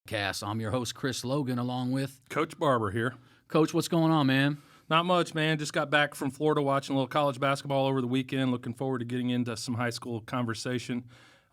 Cast. I'm your host, Chris Logan, along with Coach Barber here. Coach. What's going on, man? Not much, man. Just got back from Florida watching a little college basketball over the weekend. Looking forward to getting into some high school conversation.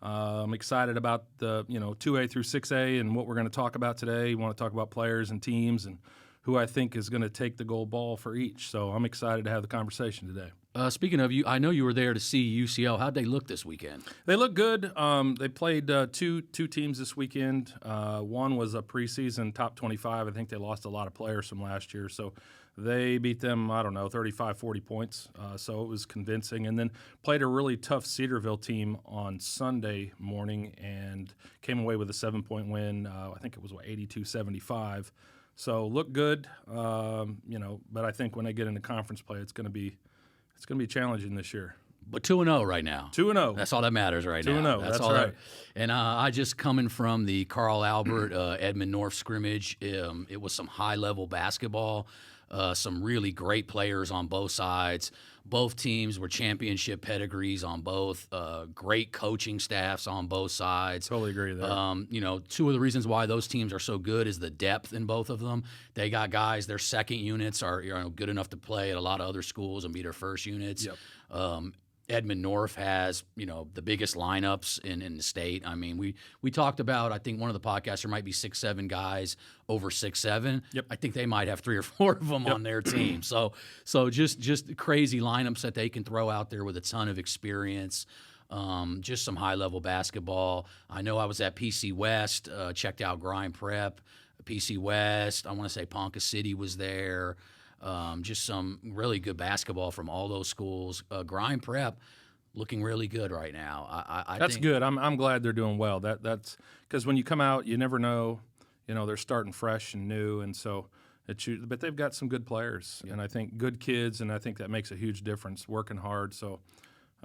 I'm excited about the 2A through 6A and what we're going to talk about today. We want to talk about players and teams and who I think is going to take the gold ball for each. So I'm excited to have the conversation today. Speaking of you, I know you were there to see UCL. How'd they look this weekend? They look good. They played two teams this weekend. One was a preseason top 25. I think they lost a lot of players from last year. So they beat them, 35, 40 points. So it was convincing. And then played a really tough Cedarville team on Sunday morning and came away with a 7-point win. I think it was 82-75. So look good, but I think when they get into conference play, it's going to be challenging this year. But 2-0 right now. 2-0. That's all that matters right now. 2-0. That's all right. And I just coming from the Carl Albert Edmond North scrimmage. It was some high-level basketball. Some really great players on both sides. Both teams were championship pedigrees on both. Great coaching staffs on both sides. Totally agree with that. Two of the reasons why those teams are so good is the depth in both of them. They got guys. Their second units are good enough to play at a lot of other schools and be their first units. Yep. Edmond North has, the biggest lineups in the state. I mean, we talked about, I think one of the podcasts, there might be 6-7 guys over 6'7". Yep. I think they might have 3 or 4 of them on their team. So just crazy lineups that they can throw out there with a ton of experience. Just some high-level basketball. I know I was at PC West, checked out Grind Prep, PC West. I want to say Ponca City was there. Just some really good basketball from all those schools. Grind Prep looking really good right now. I That's think, good. I'm glad they're doing well. That's because when you come out, you never know. They're starting fresh and new, and so but they've got some good players, and I think good kids, and I think that makes a huge difference. Working hard, so.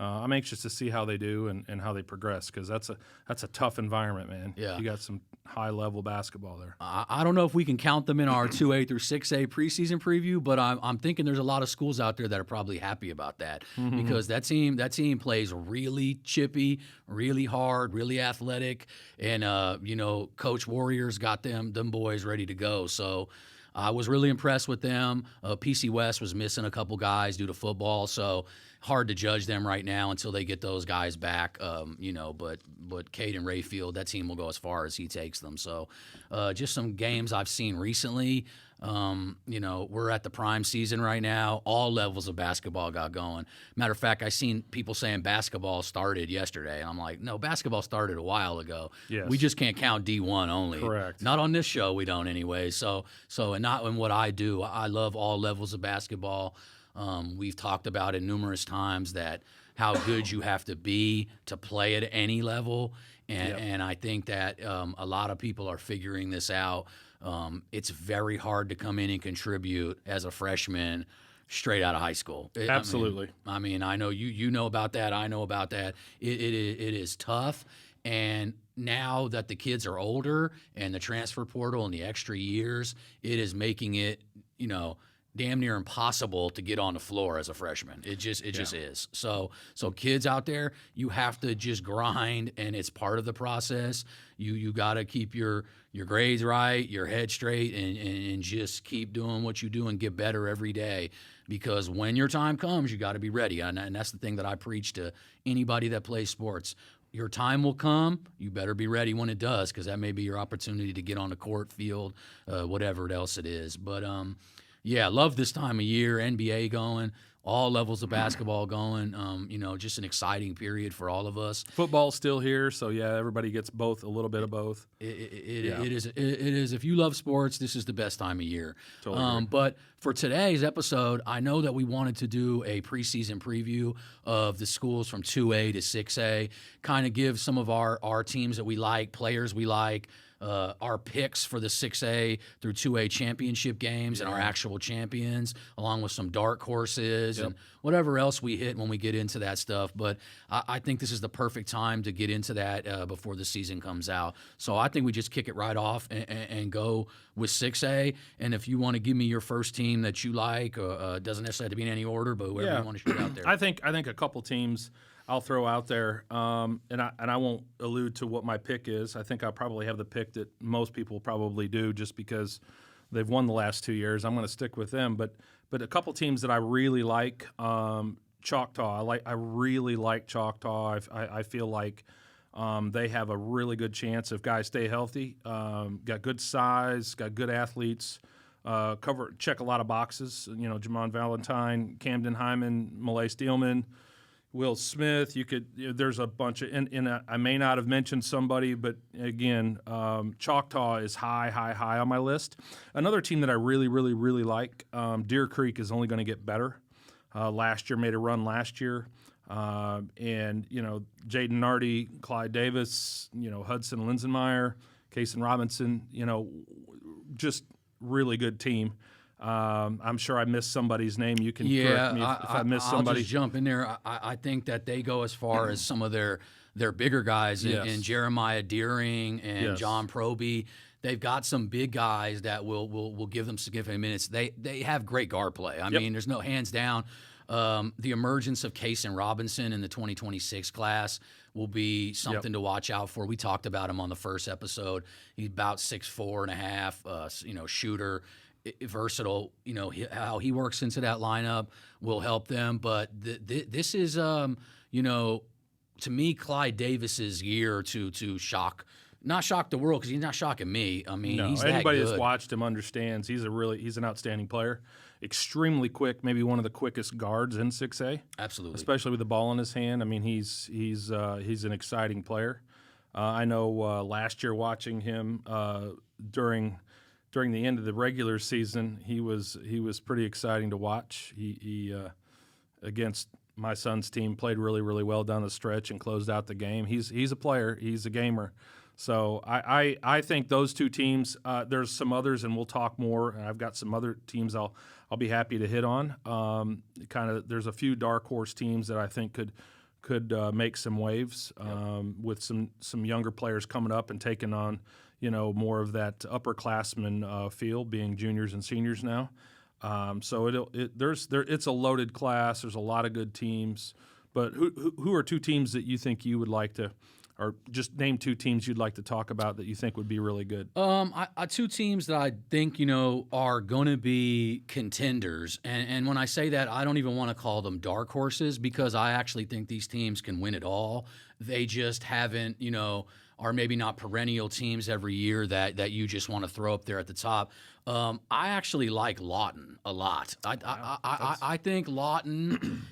I'm anxious to see how they do and how they progress because that's a tough environment, man. Yeah. You got some high-level basketball there. I don't know if we can count them in our 2A through 6A preseason preview, but I'm thinking there's a lot of schools out there that are probably happy about that because that team plays really chippy, really hard, really athletic, and Coach Warrior's got them boys ready to go. So. I was really impressed with them. PC West was missing a couple guys due to football, so hard to judge them right now until they get those guys back. But Caden Rayfield, that team will go as far as he takes them. So just some games I've seen recently. We're at the prime season right now. All levels of basketball got going. Matter of fact, I seen people saying basketball started yesterday. And I'm like, no, basketball started a while ago. Yes. We just can't count D1 only. Correct. Not on this show, we don't anyway. So and not in what I do. I love all levels of basketball. We've talked about it numerous times that how good you have to be to play at any level. And I think that a lot of people are figuring this out. It's very hard to come in and contribute as a freshman straight out of high school. Absolutely. I mean, I know you know about that. I know about that. It is tough. And now that the kids are older and the transfer portal and the extra years, it is making it, damn near impossible to get on the floor as a freshman. It just is. So kids out there, you have to just grind, and it's part of the process. You got to keep your grades right, your head straight, and just keep doing what you do and get better every day. Because when your time comes, you got to be ready. And that's the thing that I preach to anybody that plays sports. Your time will come. You better be ready when it does, because that may be your opportunity to get on the court, field, whatever else it is. But love this time of year, NBA going, all levels of basketball going, just an exciting period for all of us. Football's still here, so everybody gets both, a little bit of both. It is. If you love sports, this is the best time of year. Totally. But for today's episode, I know that we wanted to do a preseason preview of the schools from 2A to 6A, kind of give some of our teams that we like, players we like, our picks for the 6A through 2A championship games and our actual champions, along with some dark horses and whatever else we hit when we get into that stuff. But I think this is the perfect time to get into that before the season comes out. So I think we just kick it right off and go with 6A. And if you want to give me your first team that you like, doesn't necessarily have to be in any order, but whoever you want to shoot out there. I think a couple teams I'll throw out there, and I won't allude to what my pick is. I think I probably have the pick that most people probably do, just because they've won the last 2 years. I'm going to stick with them, but a couple teams that I really like, Choctaw. I really like Choctaw. I feel like they have a really good chance if guys stay healthy. Got good size, got good athletes. Check a lot of boxes. You know, Jamon Valentine, Camden Hyman, Malay Steelman, Will Smith. There's a bunch of, and I may not have mentioned somebody, but again, Choctaw is high on my list. Another team that I really like, Deer Creek, is only going to get better. Last year, made a run last year. And, you know, Jaden Nardi, Clyde Davis, you know, Hudson Linsenmeyer, Kason Robinson, you know, just really good team. I'm sure I missed somebody's name. You can correct me if I missed somebody. I'll just jump in there. I think that they go as far as some of their bigger guys in Jeremiah Deering and John Proby. They've got some big guys that will give them significant minutes. They have great guard play. I mean, there's no hands down. The emergence of Kason Robinson in the 2026 class will be something to watch out for. We talked about him on the first episode. He's about 6'4.5", you know, shooter, versatile. You know, how he works into that lineup will help them. But this is, you know, to me, Clyde Davis's year to not shock the world, because he's not shocking me. I mean, he's that anybody good. that's watched him understands he's an outstanding player. Extremely quick, maybe one of the quickest guards in 6A. Absolutely, especially with the ball in his hand. I mean, he's an exciting player. I know last year watching him during the end of the regular season, he was pretty exciting to watch. He against my son's team played really well down the stretch and closed out the game. He's a player. He's a gamer. So I think those two teams. There's some others, and we'll talk more. And I've got some other teams I'll be happy to hit on. There's a few dark horse teams that I think could make some waves with some younger players coming up and taking on, you know, more of that upperclassman field, being juniors and seniors now. So it's a loaded class. There's a lot of good teams. But who are two teams that you think you would like to? Or just name two teams you'd like to talk about that you think would be really good. Two teams that I think, you know, are going to be contenders. And when I say that, I don't even want to call them dark horses, because I actually think these teams can win it all. They just haven't, you know, are maybe not perennial teams every year that you just want to throw up there at the top. I actually like Lawton a lot. I think Lawton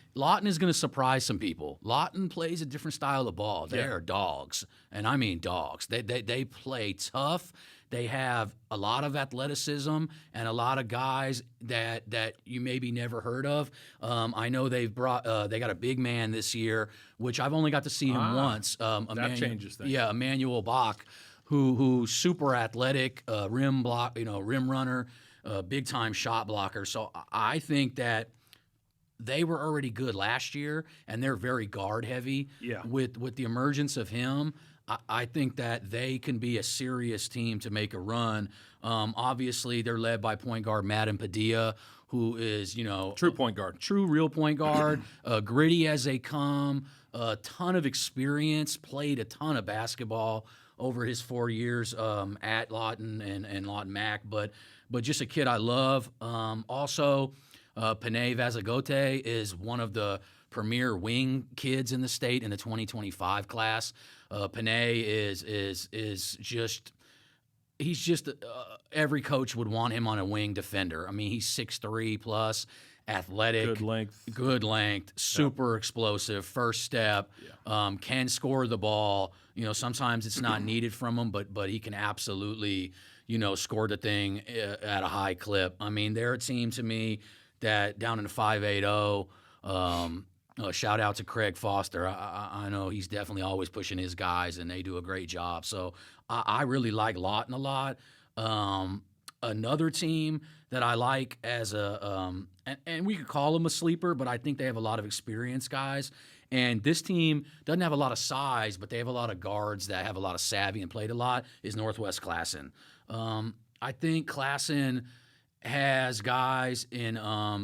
is going to surprise some people. Lawton plays a different style of ball. They are dogs, and I mean dogs. They play tough. They have a lot of athleticism and a lot of guys that you maybe never heard of. I know they got a big man this year, which I've only got to see him once. That changes things. Yeah, Emmanuel Bach, who's super athletic, rim runner, big time shot blocker. So I think that they were already good last year, and they're very guard heavy. Yeah. With the emergence of him, I think that they can be a serious team to make a run. Obviously, they're led by point guard Madden Padilla, who is, you know, true point guard, true real point guard, gritty as they come, a ton of experience, played a ton of basketball over his 4 years at Lawton and Lawton Mac, but just a kid I love. Also, Panay Vazagote is one of the premier wing kids in the state in the 2025 class. Panay is just every coach would want him on a wing defender. I mean, he's 6'3" plus, athletic, good length, super explosive, first step, can score the ball. You know, sometimes it's not needed from him, but he can absolutely, you know, score the thing at a high clip. I mean, they're a team to me that down in the 580. Shout out to Craig Foster. I know he's definitely always pushing his guys, and they do a great job. So I really like Lawton a lot. Another team that I like as and we could call them a sleeper, but I think they have a lot of experienced guys. And this team doesn't have a lot of size, but they have a lot of guards that have a lot of savvy and played a lot, is Northwest Classen. I think Classen has guys in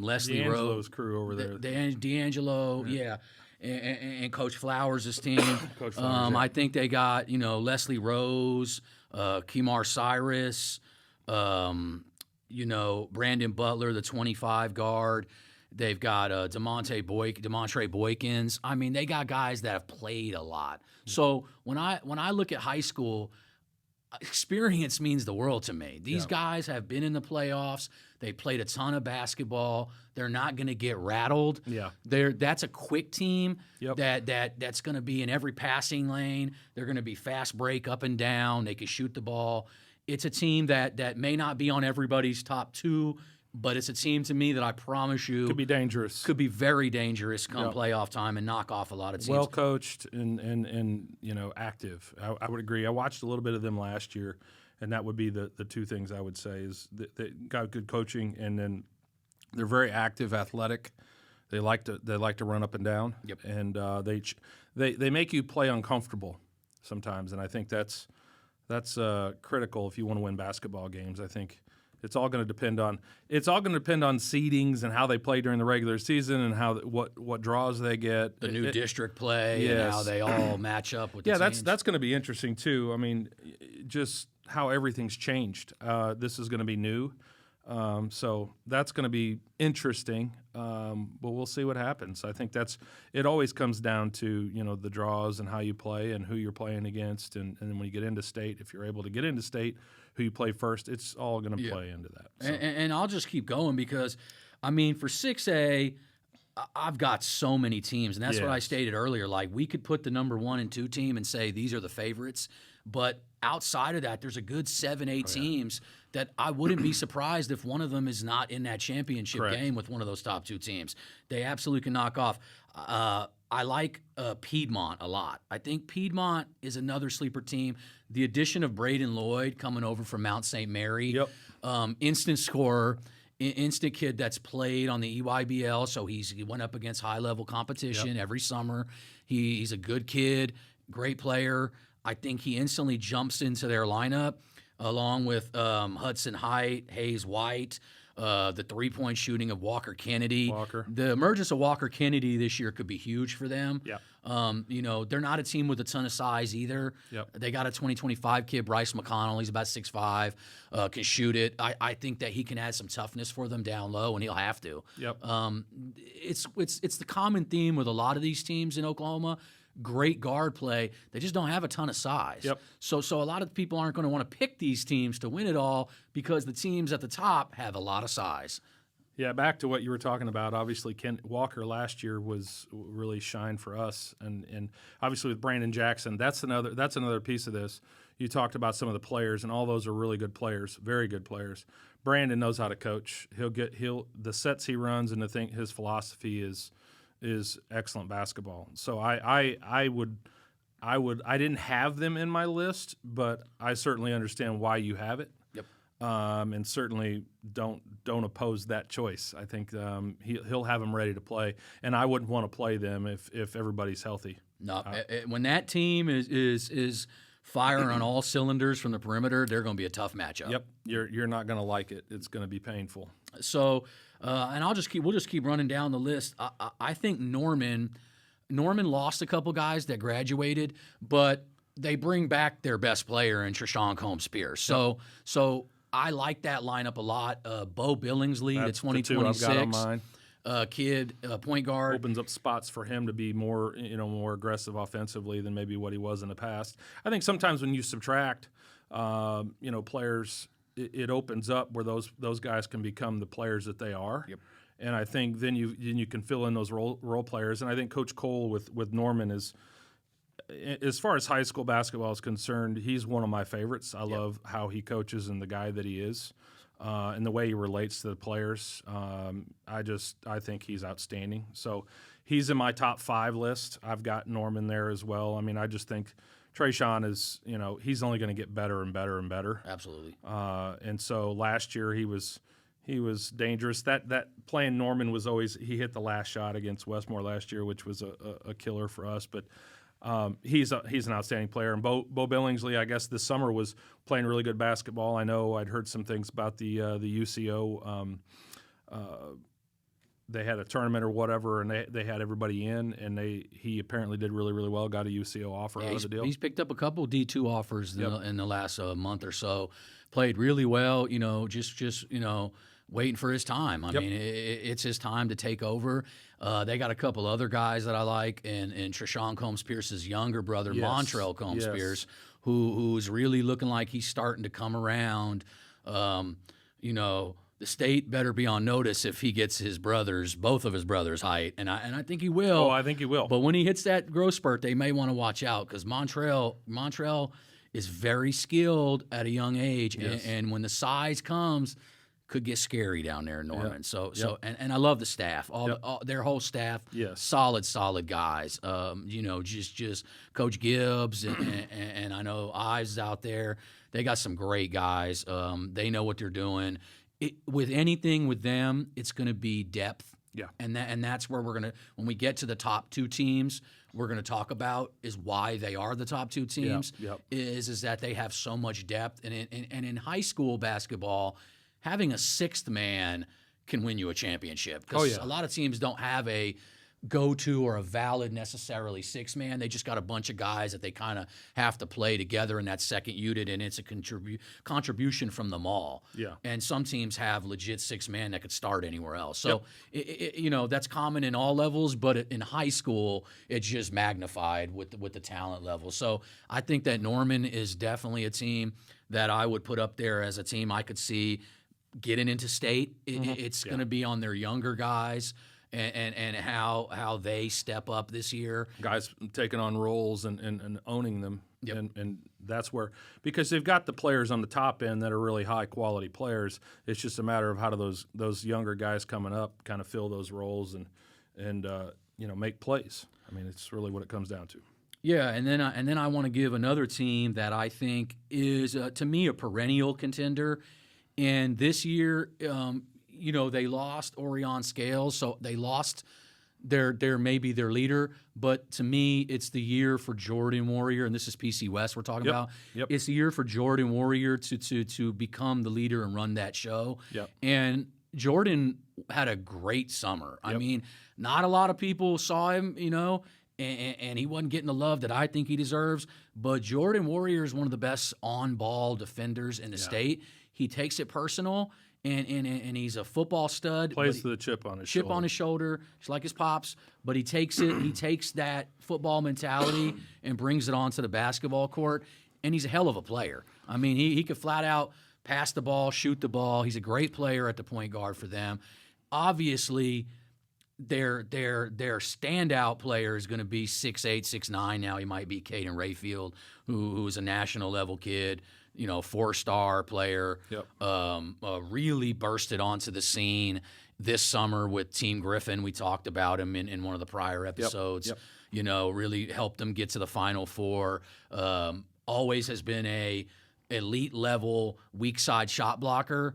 Leslie D'Angelo's Rose, crew over there. D'Angelo, yeah. and Coach Flowers' team. Coach Flowers, yeah. I think they got Leslie Rose, Kemar Cyrus, Brandon Butler, the 25 guard. They've got Demontre Boykins. I mean, they got guys that have played a lot. So when I look at high school, experience means the world to me. These guys have been in the playoffs. They played a ton of basketball. They're not going to get rattled. Yeah. That's a quick team Yep. that's going to be in every passing lane. They're going to be fast break up and down. They can shoot the ball. It's a team that may not be on everybody's top two, but it's a team to me that I promise you Could be dangerous. could be very dangerous come playoff time and knock off a lot of teams. Well coached and active. I would agree. I watched a little bit of them last year, and that would be the two things I would say is they got good coaching, and then they're very active, athletic. They like to run up and down. Yep. And they make you play uncomfortable sometimes, and I think that's critical if you want to win basketball games. I think. It's all going to depend on seedings and how they play during the regular season and how what draws they get. The new district play and how they all match up with the teams. That's going to be interesting too. I mean, just how everything's changed. This is going to be new. So that's going to be interesting, but we'll see what happens. I think it always comes down to, the draws and how you play and who you're playing against. And then when you get into state, if you're able to get into state, who you play first, it's all going to play into that. So. And I'll just keep going because, for 6A, I've got so many teams. And that's what I stated earlier. Like, we could put the number 1 and 2 team and say these are the favorites. But outside of that, there's a good 7-8 teams that I wouldn't be surprised if one of them is not in that championship game with one of those top 2 teams. They absolutely can knock off. I like Piedmont a lot. I think Piedmont is another sleeper team. The addition of Braden Lloyd coming over from Mount St. Mary, instant scorer, instant kid that's played on the EYBL, so he went up against high-level competition every summer. He's a good kid, great player. I think he instantly jumps into their lineup along with Hudson Height, Hayes White, the three-point shooting of Walker Kennedy. The emergence of Walker Kennedy this year could be huge for them. They're not a team with a ton of size either. They got a 2025 kid, Bryce McConnell. He's about 6'5", can shoot it. I think that he can add some toughness for them down low, and he'll have to. It's the common theme with a lot of these teams in Oklahoma. Great guard play. They just don't have a ton of size. So a lot of people aren't going to want to pick these teams to win it all because the teams at the top have a lot of size. Yeah, back to what you were talking about. Obviously, Ken Walker last year was really shined for us, and obviously with Brandon Jackson, that's another piece of this. You talked about some of the players, and all those are really good players, very good players. Brandon knows how to coach. The sets he runs, and his philosophy is excellent basketball. So I didn't have them in my list, but I certainly understand why you have it. And certainly don't oppose that choice. I think he'll have them ready to play, and I wouldn't want to play them if everybody's healthy. No, when that team is firing on all cylinders from the perimeter, they're going to be a tough matchup. You're not going to like it. It's going to be painful. So, and we'll just keep running down the list. I think Norman lost a couple guys that graduated, but they bring back their best player in Trishawn Combs-Pierce. So I like that lineup a lot. Bo Billingsley, the 2026 I've got on mine. Kid, point guard. Opens up spots for him to be more aggressive offensively than maybe what he was in the past. I think sometimes when you subtract, players, it opens up where those guys can become the players that they are. And I think then you can fill in those role players. And I think Coach Cole with Norman is, as far as high school basketball is concerned, he's one of my favorites. I love how he coaches and the guy that he is, and the way he relates to the players. I think he's outstanding. So he's in my top 5 list. I've got Norman there as well. I mean, I just think Trayshawn is, he's only going to get better and better and better. Absolutely. And so last year he was dangerous. That playing Norman was always, he hit the last shot against Westmore last year, which was a killer for us. But he's an outstanding player. And Bo Billingsley, I guess this summer was playing really good basketball. I know I'd heard some things about the UCO they had a tournament or whatever, and they had everybody in, and he apparently did really, really well. Got a UCO offer out of the deal. He's picked up a couple D2 offers in the last month or so. Played really well. Just waiting for his time. I mean, it's his time to take over. They got a couple other guys that I like, and Treshawn Combs-Pierce's younger brother, Montrell Combs-Pierce, who's really looking like he's starting to come around. The state better be on notice if he gets both of his brothers' height, and I think he will. Oh, I think he will. But when he hits that growth spurt, they may want to watch out because Montrell is very skilled at a young age, and when the size comes, could get scary down there in Norman. And I love the staff, their whole staff. Yes. solid guys. Just Coach Gibbs and I know Ives is out there. They got some great guys. They know what they're doing. With anything with them, it's going to be depth. Yeah. And that's where we're going to, when we get to the top two teams, we're going to talk about is why they are the top two teams. Is that they have so much depth. And in high school basketball, having a sixth man can win you a championship. Because a lot of teams don't have a go-to or a valid necessarily sixth man. They just got a bunch of guys that they kind of have to play together in that second unit, and it's a contribution from them all. Yeah. And some teams have legit sixth man that could start anywhere else. So, that's common in all levels, but in high school, it's just magnified with the talent level. So I think that Norman is definitely a team that I would put up there as a team I could see getting into state. It's going to be on their younger guys. And how they step up this year. Guys taking on roles and owning them. And that's where, because they've got the players on the top end that are really high-quality players. It's just a matter of how do those younger guys coming up kind of fill those roles and make plays. I mean, it's really what it comes down to. Yeah, and then I want to give another team that I think is, to me, a perennial contender. And this year they lost Orion Scales, so they lost their maybe their leader. But to me, it's the year for Jordan Warrior, and this is PC West we're talking about. It's the year for Jordan Warrior to become the leader and run that show. And Jordan had a great summer. I mean, not a lot of people saw him, and he wasn't getting the love that I think he deserves. But Jordan Warrior is one of the best on-ball defenders in the state. He takes it personal. And he's a football stud. Plays with a chip on his shoulder, just like his pops. But he takes it. He takes that football mentality and brings it onto the basketball court. And he's a hell of a player. I mean, he could flat out pass the ball, shoot the ball. He's a great player at the point guard for them. Obviously, their standout player is going to be 6'8", 6'9". Now he might be Caden Rayfield, who's a national level kid. 4-star player, really bursted onto the scene this summer with Team Griffin. We talked about him in one of the prior episodes. Really helped them get to the Final Four. Always has been a elite level weak side shot blocker.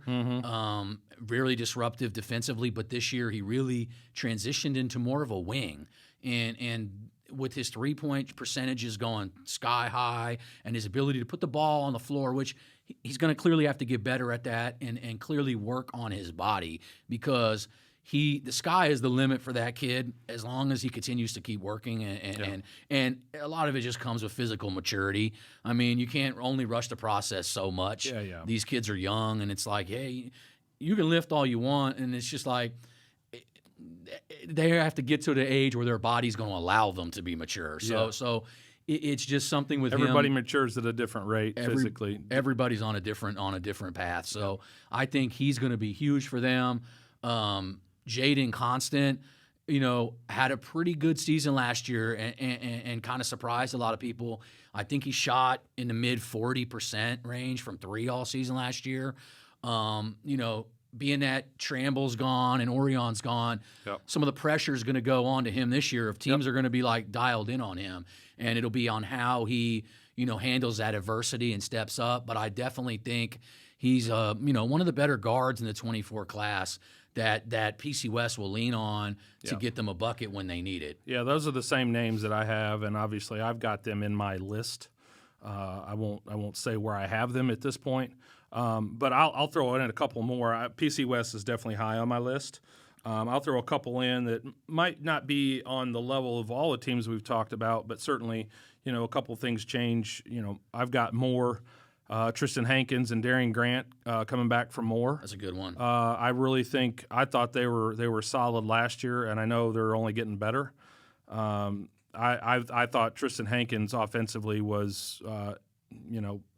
Really disruptive defensively, but this year he really transitioned into more of a wing. And with his three-point percentages going sky high and his ability to put the ball on the floor, which he's going to clearly have to get better at that and clearly work on his body, because the sky is the limit for that kid as long as he continues to keep working. And a lot of it just comes with physical maturity. I mean, you can't only rush the process so much. These kids are young, and it's like, hey, you can lift all you want, and it's just like – they have to get to the age where their body's going to allow them to be mature. So it's just something with everybody him. matures at a different rate physically. Everybody's on a different path. So I think he's going to be huge for them. Jaden Constant, had a pretty good season last year and kind of surprised a lot of people. I think he shot in the mid 40% range from three all season last year. Being that Tramble's gone and Orion's gone, some of the pressure is going to go on to him this year if teams are going to be like dialed in on him, and it'll be on how he, handles that adversity and steps up. But I definitely think he's, one of the better guards in the 24 class that PC West will lean on to get them a bucket when they need it. Yeah, those are the same names that I have, and obviously I've got them in my list. I won't say where I have them at this point. But I'll throw in a couple more. PC West is definitely high on my list. I'll throw a couple in that might not be on the level of all the teams we've talked about, but certainly, a couple things change. I've got more Tristan Hankins and Darian Grant coming back from more. That's a good one. I really think I thought they were solid last year, and I know they're only getting better. I thought Tristan Hankins offensively was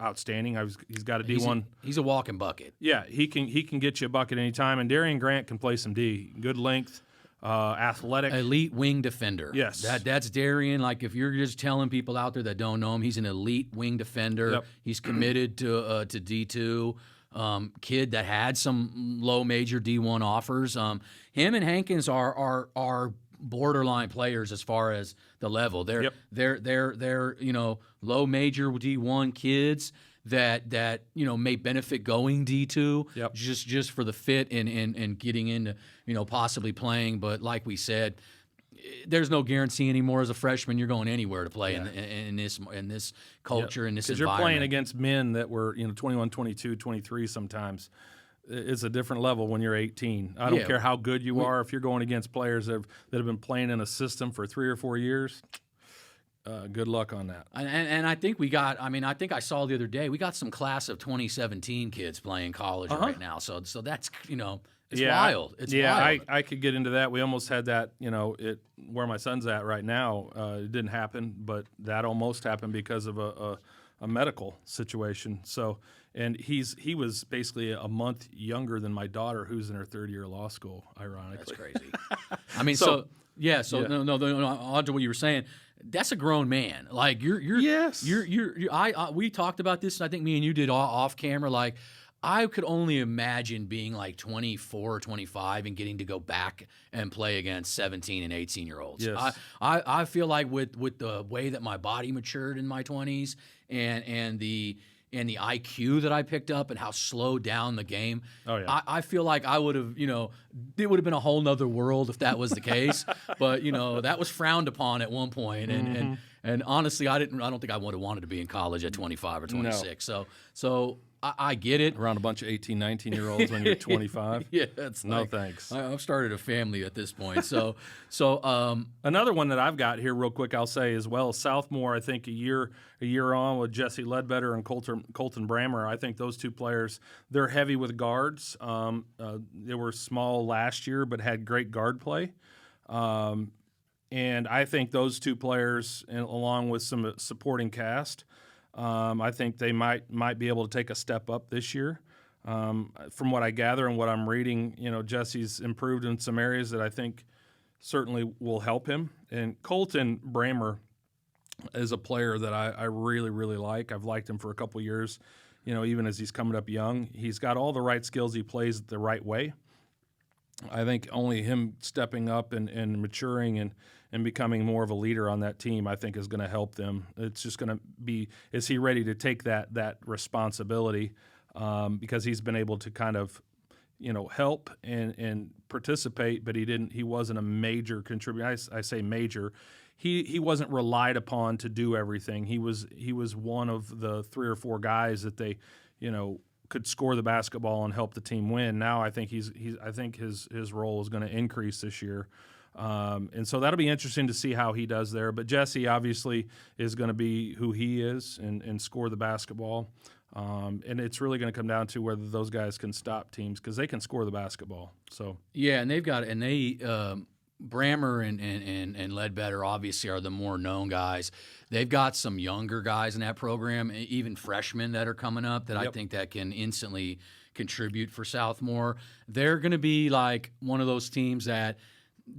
outstanding. He's got a D1. He's a walking bucket. Yeah, he can get you a bucket anytime. And Darian Grant can play some D. Good length, athletic, elite wing defender. Yes, that's Darian. Like if you're just telling people out there that don't know him, he's an elite wing defender. Yep. He's committed to D2. Kid that had some low major D1 offers. Him and Hankins are borderline players as far as the level. They're low major D1 kids that may benefit going D2 just for the fit and getting into possibly playing. But like we said, there's no guarantee anymore as a freshman you're going anywhere to play in this culture, in this environment. Because you're playing against men that were 21, 22, 23 sometimes. It's a different level when you're 18. I don't care how good you are. If you're going against players that have been playing in a system for 3 or 4 years, good luck on that. And I think we got. I mean, I think I saw the other day we got some class of 2017 kids playing college right now. So that's it's wild. It's wild. I could get into that. We almost had that. Where my son's at right now. It didn't happen, but that almost happened because of a medical situation. So. And he was basically a month younger than my daughter, who's in her third year of law school. Ironically, that's crazy. I mean, no. On to what you were saying. That's a grown man. Like you're we talked about this, and I think me and you did off camera. Like I could only imagine being like 24 or 25 and getting to go back and play against 17 and 18-year-olds. Yes. I feel like with the way that my body matured in my 20s and the IQ that I picked up and how slowed down the game. Oh, yeah. I feel like I would have, it would have been a whole nother world if that was the case. But, that was frowned upon at one point. And honestly, I don't think I would have wanted to be in college at 25 or 26. No. So I get it. Around a bunch of 18, 19-year-olds when you're 25? Yeah, that's no thanks. I've started a family at this point. So another one that I've got here real quick I'll say as well, Southmore, I think a year on with Jesse Ledbetter and Colton Brammer. I think those two players, they're heavy with guards. They were small last year but had great guard play. And I think those two players, along with some supporting cast, I think they might be able to take a step up this year. From what I gather and what I'm reading, Jesse's improved in some areas that I think certainly will help him. And Colton Brammer is a player that I really, really like. I've liked him for a couple years, even as he's coming up young. He's got all the right skills. He plays the right way. I think only him stepping up and maturing and becoming more of a leader on that team, I think, is going to help them. It's just going to be, is he ready to take that responsibility? Because he's been able to kind of, help and participate, but he wasn't a major contributor. I say major. He wasn't relied upon to do everything. He was one of the 3 or 4 guys that they, could score the basketball and help the team win. Now I think I think his role is going to increase this year. And so that'll be interesting to see how he does there. But Jesse obviously is going to be who he is and score the basketball. And it's really going to come down to whether those guys can stop teams because they can score the basketball. So yeah, and Brammer and Ledbetter obviously are the more known guys. They've got some younger guys in that program, even freshmen that are coming up that I think that can instantly contribute for Southmore. They're going to be like one of those teams that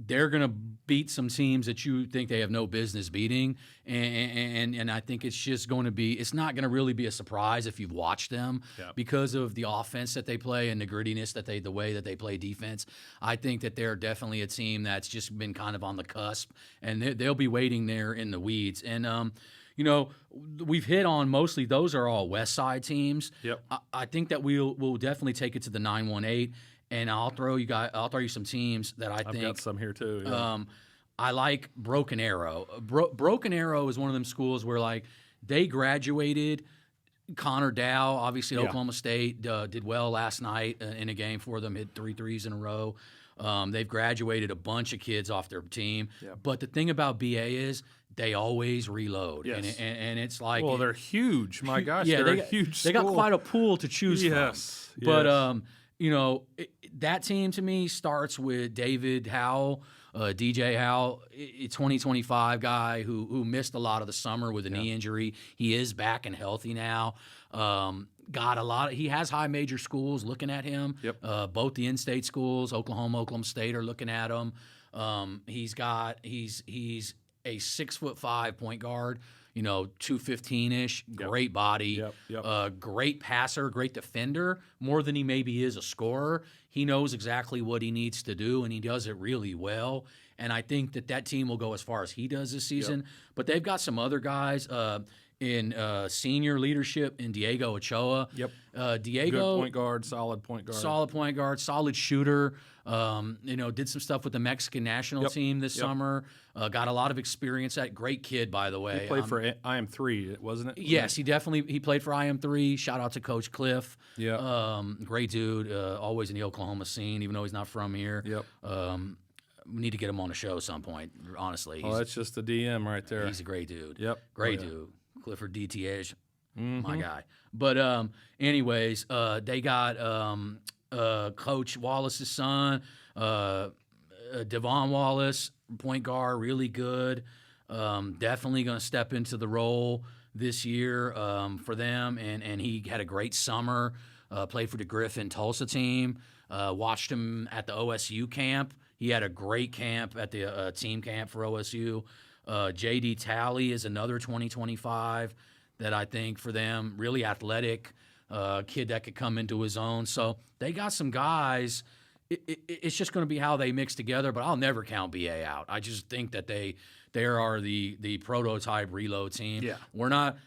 they're going to beat some teams that you think they have no business beating, and I think it's just going to be – it's not going to really be a surprise if you've watched them because of the offense that they play and the grittiness the way that they play defense. I think that they're definitely a team that's just been kind of on the cusp, and they'll be waiting there in the weeds. And we've hit on mostly those are all West Side teams. Yep. I think that we'll definitely take it to the 918. And I'll throw you some teams that I've got some here too. Yeah. I like Broken Arrow. Broken Arrow is one of them schools where like they graduated, Connor Dow, obviously Yeah. Oklahoma State, did well last night in a game for them, hit 3 threes in a row. They've graduated a bunch of kids off their team. Yep. But the thing about BA is they always reload. Yes. And it's like – Well, they're huge. My gosh, yeah, they're they a huge They got school. quite a pool to choose Yes. from. But, yes. that team to me starts with David Howell, DJ Howell, 2025 guy who missed a lot of the summer with a knee injury. He is back and healthy now. He has high major schools looking at him. Yep. Both the in-state schools, Oklahoma State, are looking at him. He's a 6'5" point guard. 215-ish, great body, great passer, great defender, more than he maybe is a scorer. He knows exactly what he needs to do, and he does it really well. And I think that team will go as far as he does this season. But they've got some other guys in senior leadership in Diego Ochoa. Diego, Good point guard, solid point guard. solid shooter. Did some stuff with the Mexican national team this summer. Got a lot of experience. Great kid, by the way. He played for IM3, wasn't it? Yes, he played for IM3. Shout out to Coach Cliff. Yeah. Great dude. Always in the Oklahoma scene, even though he's not from here. Yep. We need to get him on the show at some point. Honestly, That's just the DM right there. he's a great dude. Yep. Great dude. Clifford DTH, my guy. But anyways, they got Coach Wallace's son, Devon Wallace, point guard, really good. Definitely going to step into the role this year for them, and he had a great summer. Played for the Griffin Tulsa team. Watched him at the OSU camp. He had a great camp at the team camp for OSU. J.D. Talley is another 2025 that I think for them, really athletic kid that could come into his own. So they got some guys. It's just going to be how they mix together, but I'll never count BA out. I just think that they are the prototype reload team. Yeah. We're not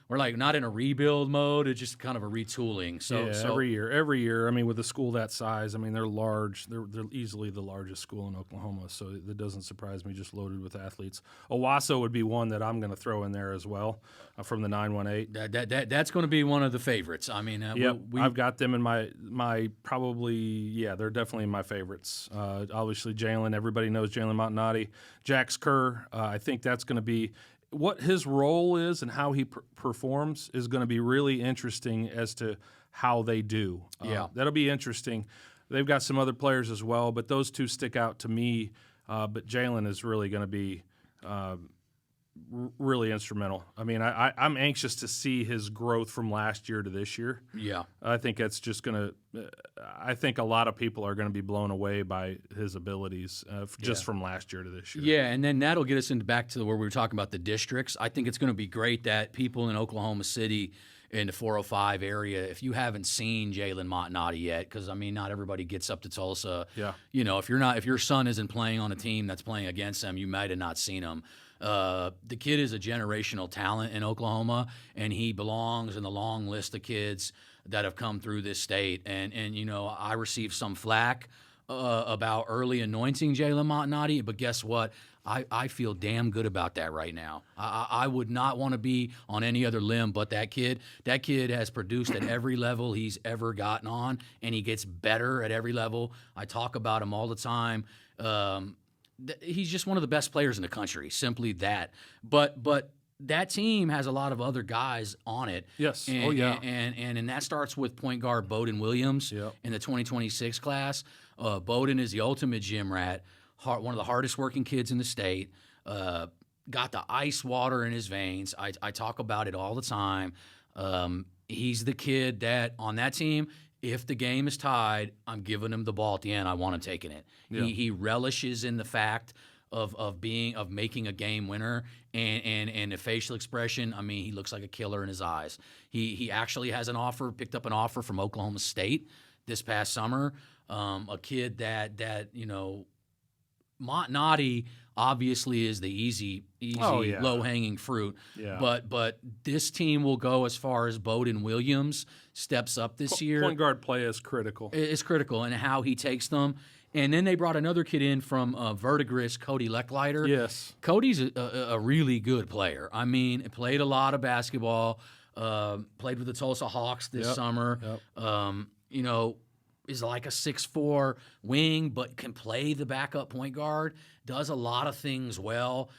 in a rebuild mode. It's just kind of a retooling. So every year. I mean, with a school that size, I mean, they're large. They're easily the largest school in Oklahoma, so that doesn't surprise me. Just loaded with athletes. Owasso would be one that I'm going to throw in there as well from the 918. That's going to be one of the favorites. I mean, I've got them in my probably they're definitely in my favorites. Obviously, Jalen. Everybody knows Jalen Montanati. Jax Kerr. I think that's going to be what his role is and how he performs is going to be really interesting as to how they do. That'll be interesting. They've got some other players as well, but those two stick out to me. But Jalen is really going to be really instrumental. I mean, I'm anxious to see his growth from last year to this year. Yeah. I think that's just going to I think a lot of people are going to be blown away by his abilities just from last year to this year. Yeah, and then that'll get us back to where we were talking about the districts. I think it's going to be great that people in Oklahoma City in the 405 area, if you haven't seen Jalen Montanati yet, because, I mean, not everybody gets up to Tulsa. Yeah. If your son isn't playing on a team that's playing against them, you might have not seen him. The kid is a generational talent in Oklahoma, and he belongs in the long list of kids that have come through this state. And I received some flack about early anointing Jalen Montanati, but guess what? I feel damn good about that right now. I would not want to be on any other limb but that kid. That kid has produced at every level he's ever gotten on, and he gets better at every level. I talk about him all the time. He's just one of the best players in the country, simply that. But that team has a lot of other guys on it. Yes. And, and that starts with point guard Bowden Williams in the 2026 class. Bowden is the ultimate gym rat, one of the hardest working kids in the state. Got the ice water in his veins. I talk about it all the time. He's the kid that on that team, if the game is tied, I'm giving him the ball at the end. I want him taking it. Yeah. He relishes in the fact of making a game winner and the facial expression. I mean, he looks like a killer in his eyes. He actually has picked up an offer from Oklahoma State this past summer. A kid that Montanati obviously is the easy low-hanging fruit. Yeah. But this team will go as far as Bowden Williams steps up this year. Point guard play is critical. It's critical in how he takes them. And then they brought another kid in from Verdigris, Cody Lecklider. Yes. Cody's a really good player. I mean, played a lot of basketball. played with the Tulsa Hawks this Yep. summer. Yep. You know, is like a 6'4" wing, but can play the backup point guard. Does a lot of things well.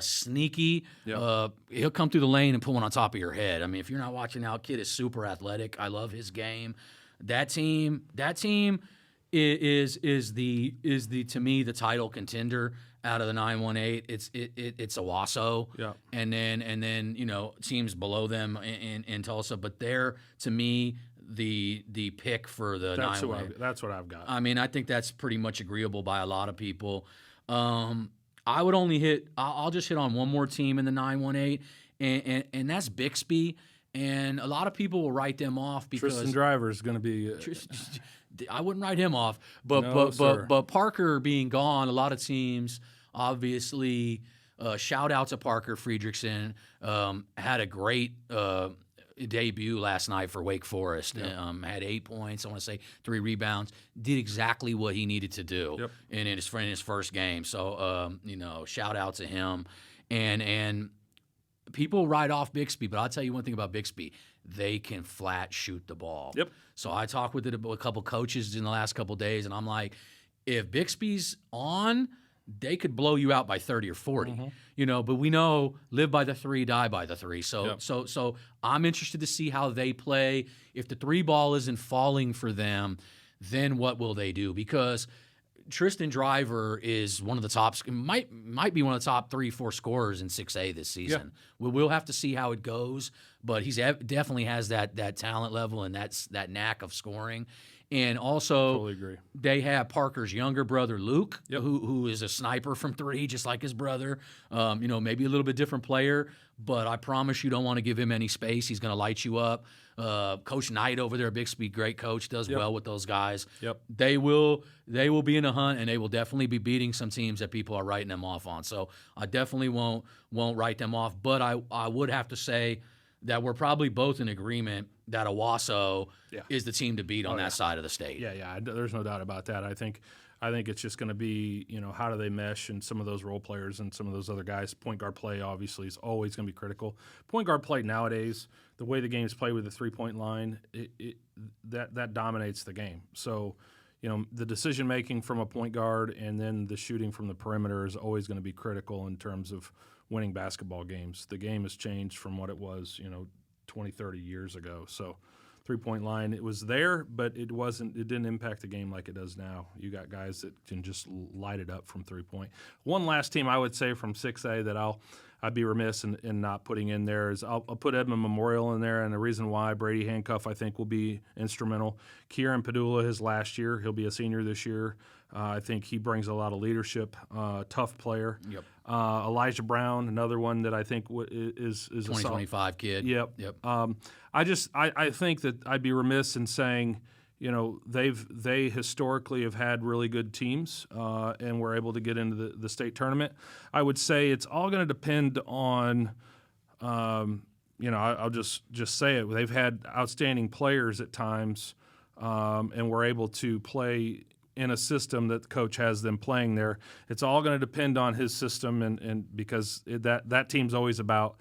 Sneaky. Yep. He'll come through the lane and put one on top of your head. I mean, if you're not watching out, kid is super athletic. I love his game. That team is the to me the title contender out of the 918. It's Owasso. Yeah. And then teams below them in Tulsa, but they're to me the pick for the 918. That's what I've got. I mean, I think that's pretty much agreeable by a lot of people. I would only hit. I'll just hit on one more team in the 918, and that's Bixby. And a lot of people will write them off because Tristan Driver is going to be. I wouldn't write him off, but No, sir. but Parker being gone, a lot of teams obviously. Shout out to Parker Friedrichsen. Had a great debut last night for Wake Forest. Yeah. Had 8 points. I want to say 3 rebounds. Did exactly what he needed to do Yep. in his first game. So shout out to him. And people write off Bixby, but I'll tell you one thing about Bixby: they can flat shoot the ball. Yep. So I talked with a couple coaches in the last couple days, and I'm like, if Bixby's on, they could blow you out by 30 or 40, but we know live by the 3, die by the 3. So, Yep. so I'm interested to see how they play. If the 3 ball isn't falling for them, then what will they do? Because Tristan Driver is one of the top, might be one of the top 3-4 scorers in 6A this season. Yeah. We'll have to see how it goes, but he's definitely has that talent level and that knack of scoring. And also, Totally agree. they have Parker's younger brother, Luke, Yep. who is a sniper from 3, just like his brother. Maybe a little bit different player, but I promise you don't want to give him any space. He's going to light you up. Coach Knight over there at Bixby, great coach, does Yep. well with those guys. Yep. They will be in a hunt, and they will definitely be beating some teams that people are writing them off on. So I definitely won't write them off. But I would have to say that we're probably both in agreement that Owasso is the team to beat on that side of the state. Yeah. There's no doubt about that. I think it's just going to be, how do they mesh, and some of those role players and some of those other guys. Point guard play obviously is always going to be critical. Point guard play nowadays, the way the game's played with the 3-point line, that dominates the game. So, the decision making from a point guard and then the shooting from the perimeter is always going to be critical in terms of winning basketball games. The game has changed from what it was, 20, 30 years ago. So 3-point line, it was there, but it didn't impact the game like it does now. You got guys that can just light it up from 3-point. One last team I would say from 6A that I'd be remiss in not putting in there is I'll put Edmond Memorial in there, and the reason why Brady Handcuff I think will be instrumental. Kieran Padula, his last year, he'll be a senior this year. I think he brings a lot of leadership, tough player. Yep. Elijah Brown, another one that I think is a 2025 kid. Yep. I think that I'd be remiss in saying, they historically have had really good teams and were able to get into the state tournament. I would say it's all going to depend on, I'll just say it. They've had outstanding players at times and were able to play in a system that the coach has them playing there. It's all going to depend on his system, and because that team's always about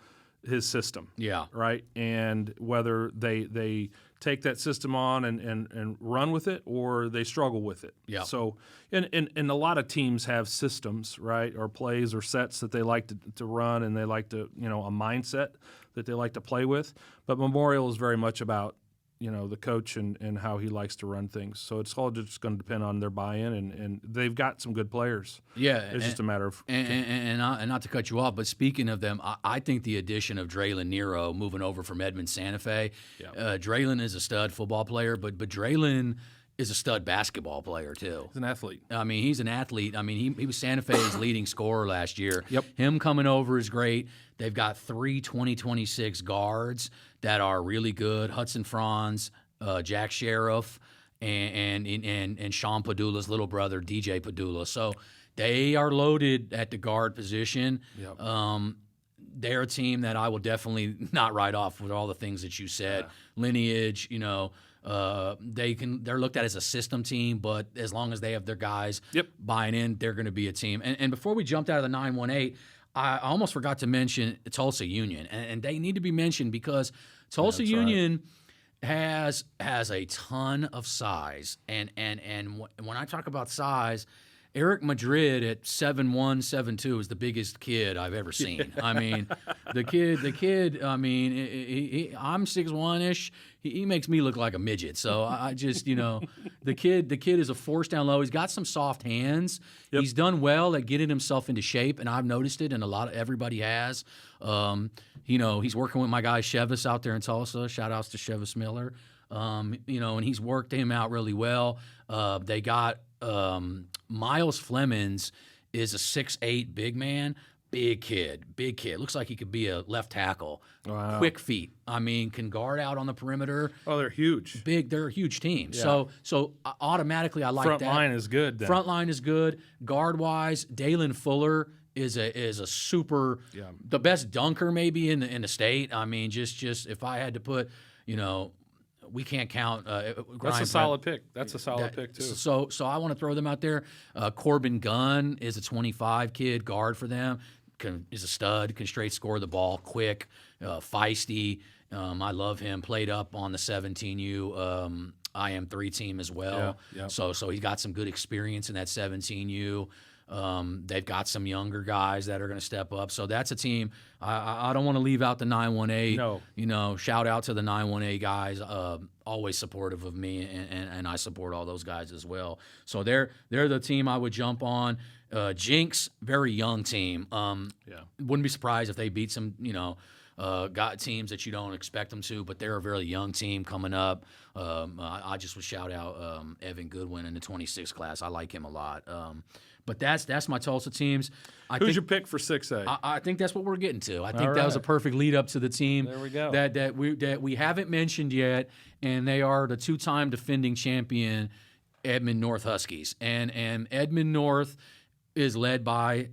his system. Yeah. Right? And whether they take that system on and run with it, or they struggle with it. Yeah. So, and a lot of teams have systems, right, or plays or sets that they like to run, and they like to, a mindset that they like to play with. But Memorial is very much about, the coach and how he likes to run things. So it's all just going to depend on their buy-in, and they've got some good players. Yeah. It's just a matter of and not to cut you off, but speaking of them, I think the addition of Draylon Nero moving over from Edmond Santa Fe, Draylon is a stud football player, but Draylon is a stud basketball player too. He's an athlete. I mean, he's an athlete. I mean, he was Santa Fe's leading scorer last year. Yep. Him coming over is great. They've got 3 2026 guards that are really good. Hudson Franz, Jack Sheriff, and Sean Padula's little brother, DJ Padula. So they are loaded at the guard position. Yep. They're a team that I will definitely not write off with all the things that you said. Lineage, they're looked at as a system team, but as long as they have their guys buying in, they're going to be a team. And before we jumped out of the 918, I almost forgot to mention Tulsa Union, and they need to be mentioned because Tulsa That's right. Union has a ton of size, and when I talk about size, Eric Madrid at 7'1", 7'2" is the biggest kid I've ever seen. I mean, the kid. I mean, I'm 6'1" ish. He makes me look like a midget. So I just, the kid is a force down low. He's got some soft hands. Yep. He's done well at getting himself into shape, and I've noticed it, and everybody has. He's working with my guy Chevis out there in Tulsa. Shout outs to Chevis Miller. And he's worked him out really well. They got Miles Flemings is a 6'8" big man, big kid. Looks like he could be a left tackle. Wow. Quick feet. I mean, can guard out on the perimeter. Oh, they're huge. Big. They're a huge team. Yeah. So automatically I like Front that. line is good. Then. Front line is good. Guard wise, Dalen Fuller is a super, the best dunker maybe in the state. I mean, just if I had to put, we can't count. That's a solid pick. That's a solid pick too. So I want to throw them out there. Corbin Gunn is a 25 kid guard for them. Is a stud. Can straight score the ball, quick, feisty. I love him. Played up on the 17U IM3 team as well. Yeah. So he's got some good experience in that 17U. They've got some younger guys that are going to step up. So that's a team. I don't want to leave out the 918. No. Shout out to the 918 guys. Always supportive of me, and I support all those guys as well. So they're the team I would jump on. Jinx, very young team. Wouldn't be surprised if they beat some, got teams that you don't expect them to, but they're a very young team coming up. I just would shout out Evan Goodwin in the 26 class. I like him a lot. But that's my Tulsa teams. Who's your pick for 6A? I think that's what we're getting to. I think that was a perfect lead up to the team. There we go. That we haven't mentioned yet, and they are the 2-time defending champion Edmond North Huskies. And Edmond North is led by,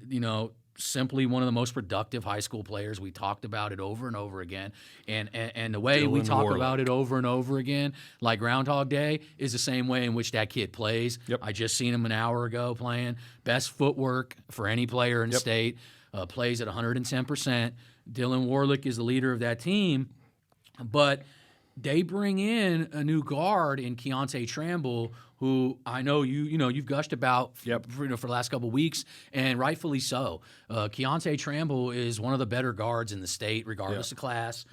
simply one of the most productive high school players. We talked about it over and over again. And the way we talk about it over and over again, like Groundhog Day, is the same way in which that kid plays. Yep. I just seen him an hour ago playing. Best footwork for any player in the state. Plays at 110%. Dylan Warlick is the leader of that team. But they bring in a new guard in Keontae Tramble, who I know you've gushed about for the last couple of weeks, and rightfully so. Keontae Tramble is one of the better guards in the state, regardless of class.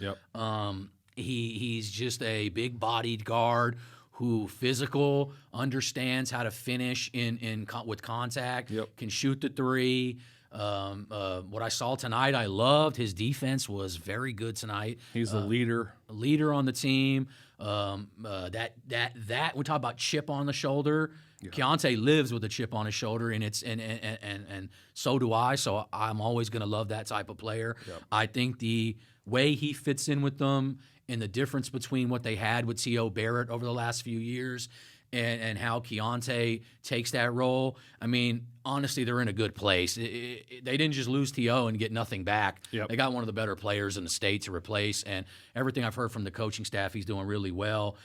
He's just a big-bodied guard who physical, understands how to finish with contact, can shoot the three. What I saw tonight, I loved. His defense was very good tonight. He's the leader On the team. That we talk about chip on the shoulder. Keontae lives with a chip on his shoulder, and so do I. So I'm always going to love that type of player. I think the way he fits in with them, and the difference between what they had with T.O. Barrett over the last few years, and how Keontae takes that role. I mean, honestly, they're in a good place. They didn't just lose T.O. and get nothing back. They got one of the better players in the state to replace, and everything I've heard from the coaching staff, he's doing really well.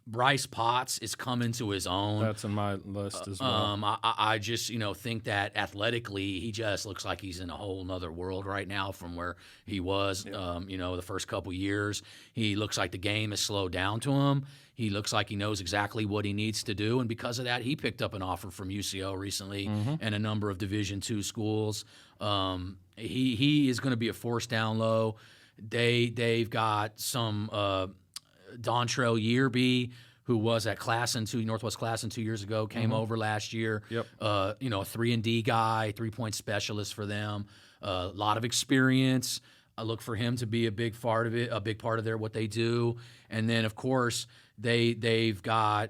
Bryce Potts is coming to his own. That's in my list as well. I just, think that athletically, he just looks like he's in a whole nother world right now from where he was, the first couple years. He looks like the game has slowed down to him. He looks like he knows exactly what he needs to do, and because of that, he picked up an offer from UCO recently and a number of Division II schools. He is going to be a force down low. They've got some Dontrell Yearby, who was at Northwest Classen 2 years ago, came over last year. A 3-and-D guy, 3-point specialist for them. A lot of experience. I look for him to be a big part of it, a big part of what they do. And then, of course, they've got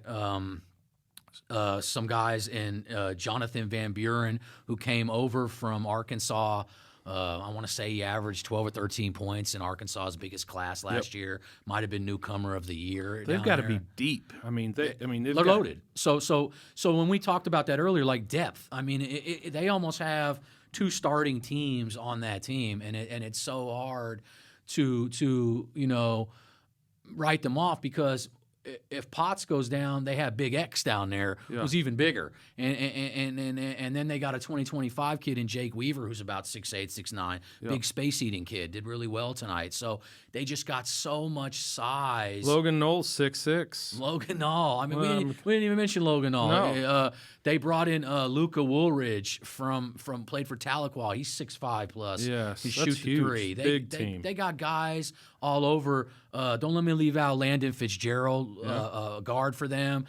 some guys in Jonathan Van Buren, who came over from Arkansas. I want to say he averaged 12 or 13 points in Arkansas's biggest class last year. Might have been newcomer of the year. They've got to be deep. I mean, they're loaded. So when we talked about that earlier, like depth, I mean, they almost have 2 starting teams on that team, and it's so hard to write them off, because if Potts goes down, they have Big X down there, who's even bigger. And then they got a 2025 kid in Jake Weaver, who's about 6'8", 6'9", big space-eating kid, did really well tonight. So they just got so much size. Logan Knoll's 6'6". Logan Knoll. I mean, we didn't even mention Logan Knoll. No. They brought in Luca Woolridge from played for Tahlequah. He's 6'5" plus. Yes, he that's shoots the huge. three. Big team. They got guys all over. Don't let me leave out Landon Fitzgerald, guard for them.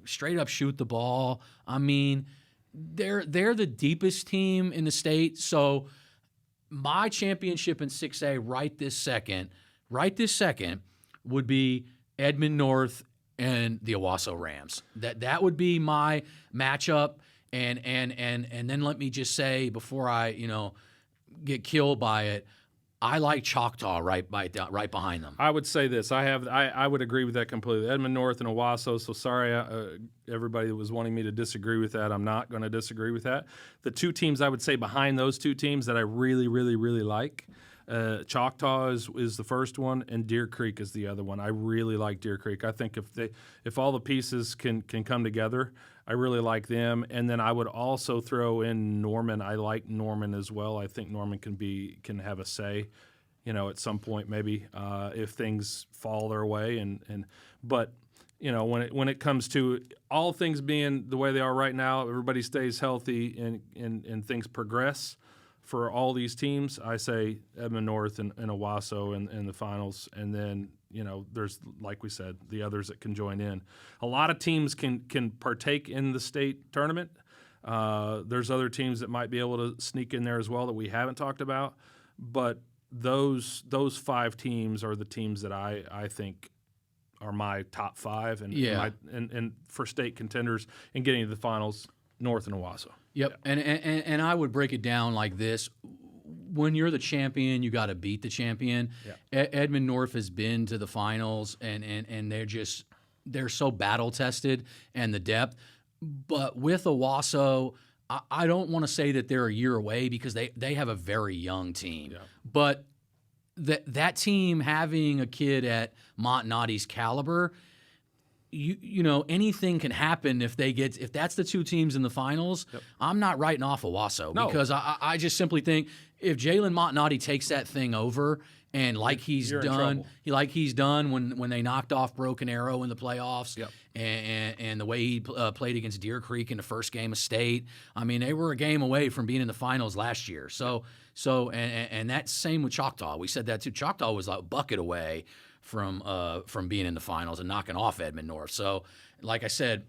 Straight up shoot the ball. I mean, they're the deepest team in the state. So my championship in 6A right this second would be Edmond North and the Owasso Rams. That would be my matchup. And then let me just say before I get killed by it, I like Choctaw right behind them. I would say this. I would agree with that completely. Edmond North and Owasso. So sorry, everybody that was wanting me to disagree with that. I'm not going to disagree with that. The two teams I would say behind those two teams that I really, really, really like, Choctaw is the first one, and Deer Creek is the other one. I really like Deer Creek. I think if all the pieces can come together, I really like them. And then I would also throw in Norman. I like Norman as well. I think Norman can have a say, at some point maybe if things fall their way. But when it comes to all things being the way they are right now, everybody stays healthy and things progress. For all these teams, I say Edmond North and Owasso in the finals, and then there's, like we said, the others that can join in. A lot of teams can partake in the state tournament. There's other teams that might be able to sneak in there as well that we haven't talked about, but those 5 teams are the teams that I think are my top 5 and for state contenders and getting to the finals, North and Owasso. Yep, yeah. And I would break it down like this. When you're the champion, you got to beat the champion. Yeah. Edmond North has been to the finals, and they're so battle-tested and the depth. But with Owasso, I don't want to say that they're a year away because they have a very young team. Yeah. But that team having a kid at Montnotti's caliber – anything can happen if that's the two teams in the finals. Yep. I'm not writing off Owasso because I just simply think if Jalen Montnotti takes that thing over and he's done when they knocked off Broken Arrow in the playoffs, yep. and the way he played against Deer Creek in the first game of state, I mean they were a game away from being in the finals last year. So that's same with Choctaw. We said that too. Choctaw was like a bucket away from being in the finals and knocking off Edmond North. So, like I said,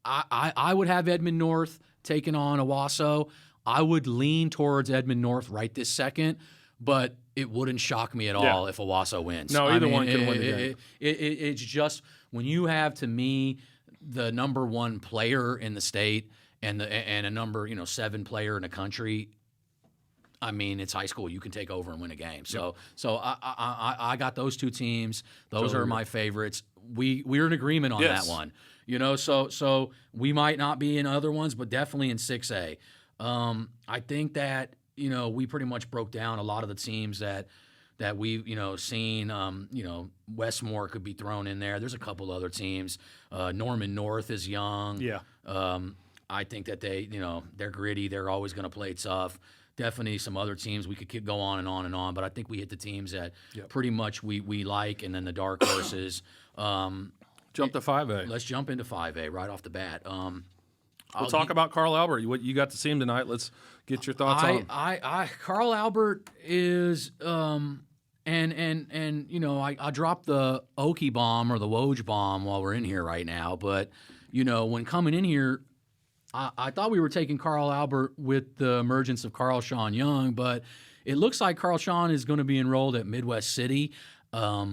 I would have Edmond North taking on Owasso. I would lean towards Edmond North right this second, but it wouldn't shock me at all if Owasso wins. No, either one can win the game. It's just when you have, to me, the number 1 player in the state and a number 7 player in the country. I mean, it's high school. You can take over and win a game. So I got those two teams. Those are my favorites. We're in agreement on that one. So we might not be in other ones, but definitely in 6A. I think that we pretty much broke down a lot of the teams that we've seen. Westmore could be thrown in there. There's a couple other teams. Norman North is young. Yeah. I think that they're gritty. They're always going to play tough. Definitely some other teams we could keep go on and on and on, but I think we hit the teams that pretty much we like, and then the dark horses. Jump to 5A. Let's jump into 5A right off the bat. We'll talk about Carl Albert. What you got to see him tonight? Let's get your thoughts on him. Carl Albert is I dropped the Okie bomb or the Woj bomb while we're in here right now, but when coming in here, I thought we were taking Carl Albert with the emergence of Carl Sean Young, but it looks like Carl Sean is going to be enrolled at Midwest City. I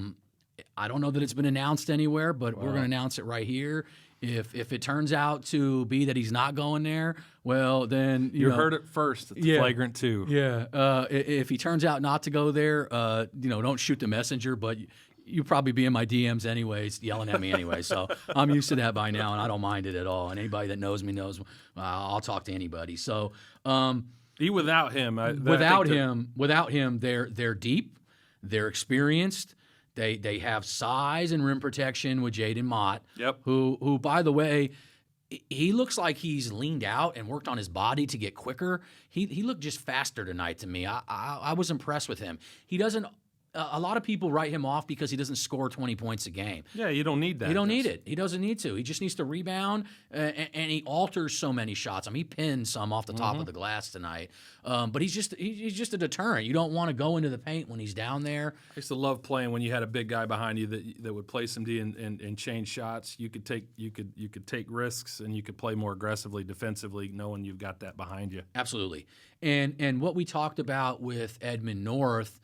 don't know that it's been announced anywhere, but we're going to announce it right here. If it turns out to be that he's not going there, well, then you heard it first at the Flagrant 2. Yeah. If he turns out not to go there, don't shoot the messenger, but you'll probably be in my DMs anyways, yelling at me anyway. So I'm used to that by now, and I don't mind it at all. And anybody that knows me knows I'll talk to anybody. So without him, they're deep, they're experienced, They have size and rim protection with Jaden Mott, Yep. who by the way, he looks like he's leaned out and worked on his body to get quicker. He looked just faster tonight to me. I was impressed with him. He doesn't. A lot of people write him off because he doesn't score 20 points a game. Yeah, you don't need that. You don't need it. He doesn't need to. He just needs to rebound, and he alters so many shots. I mean, he pinned some off the top of the glass tonight. But he's just a deterrent. You don't want to go into the paint when he's down there. I used to love playing when you had a big guy behind you that would play some D and change shots. You could take risks, and you could play more aggressively defensively, knowing you've got that behind you. Absolutely. And what we talked about with Edmond North,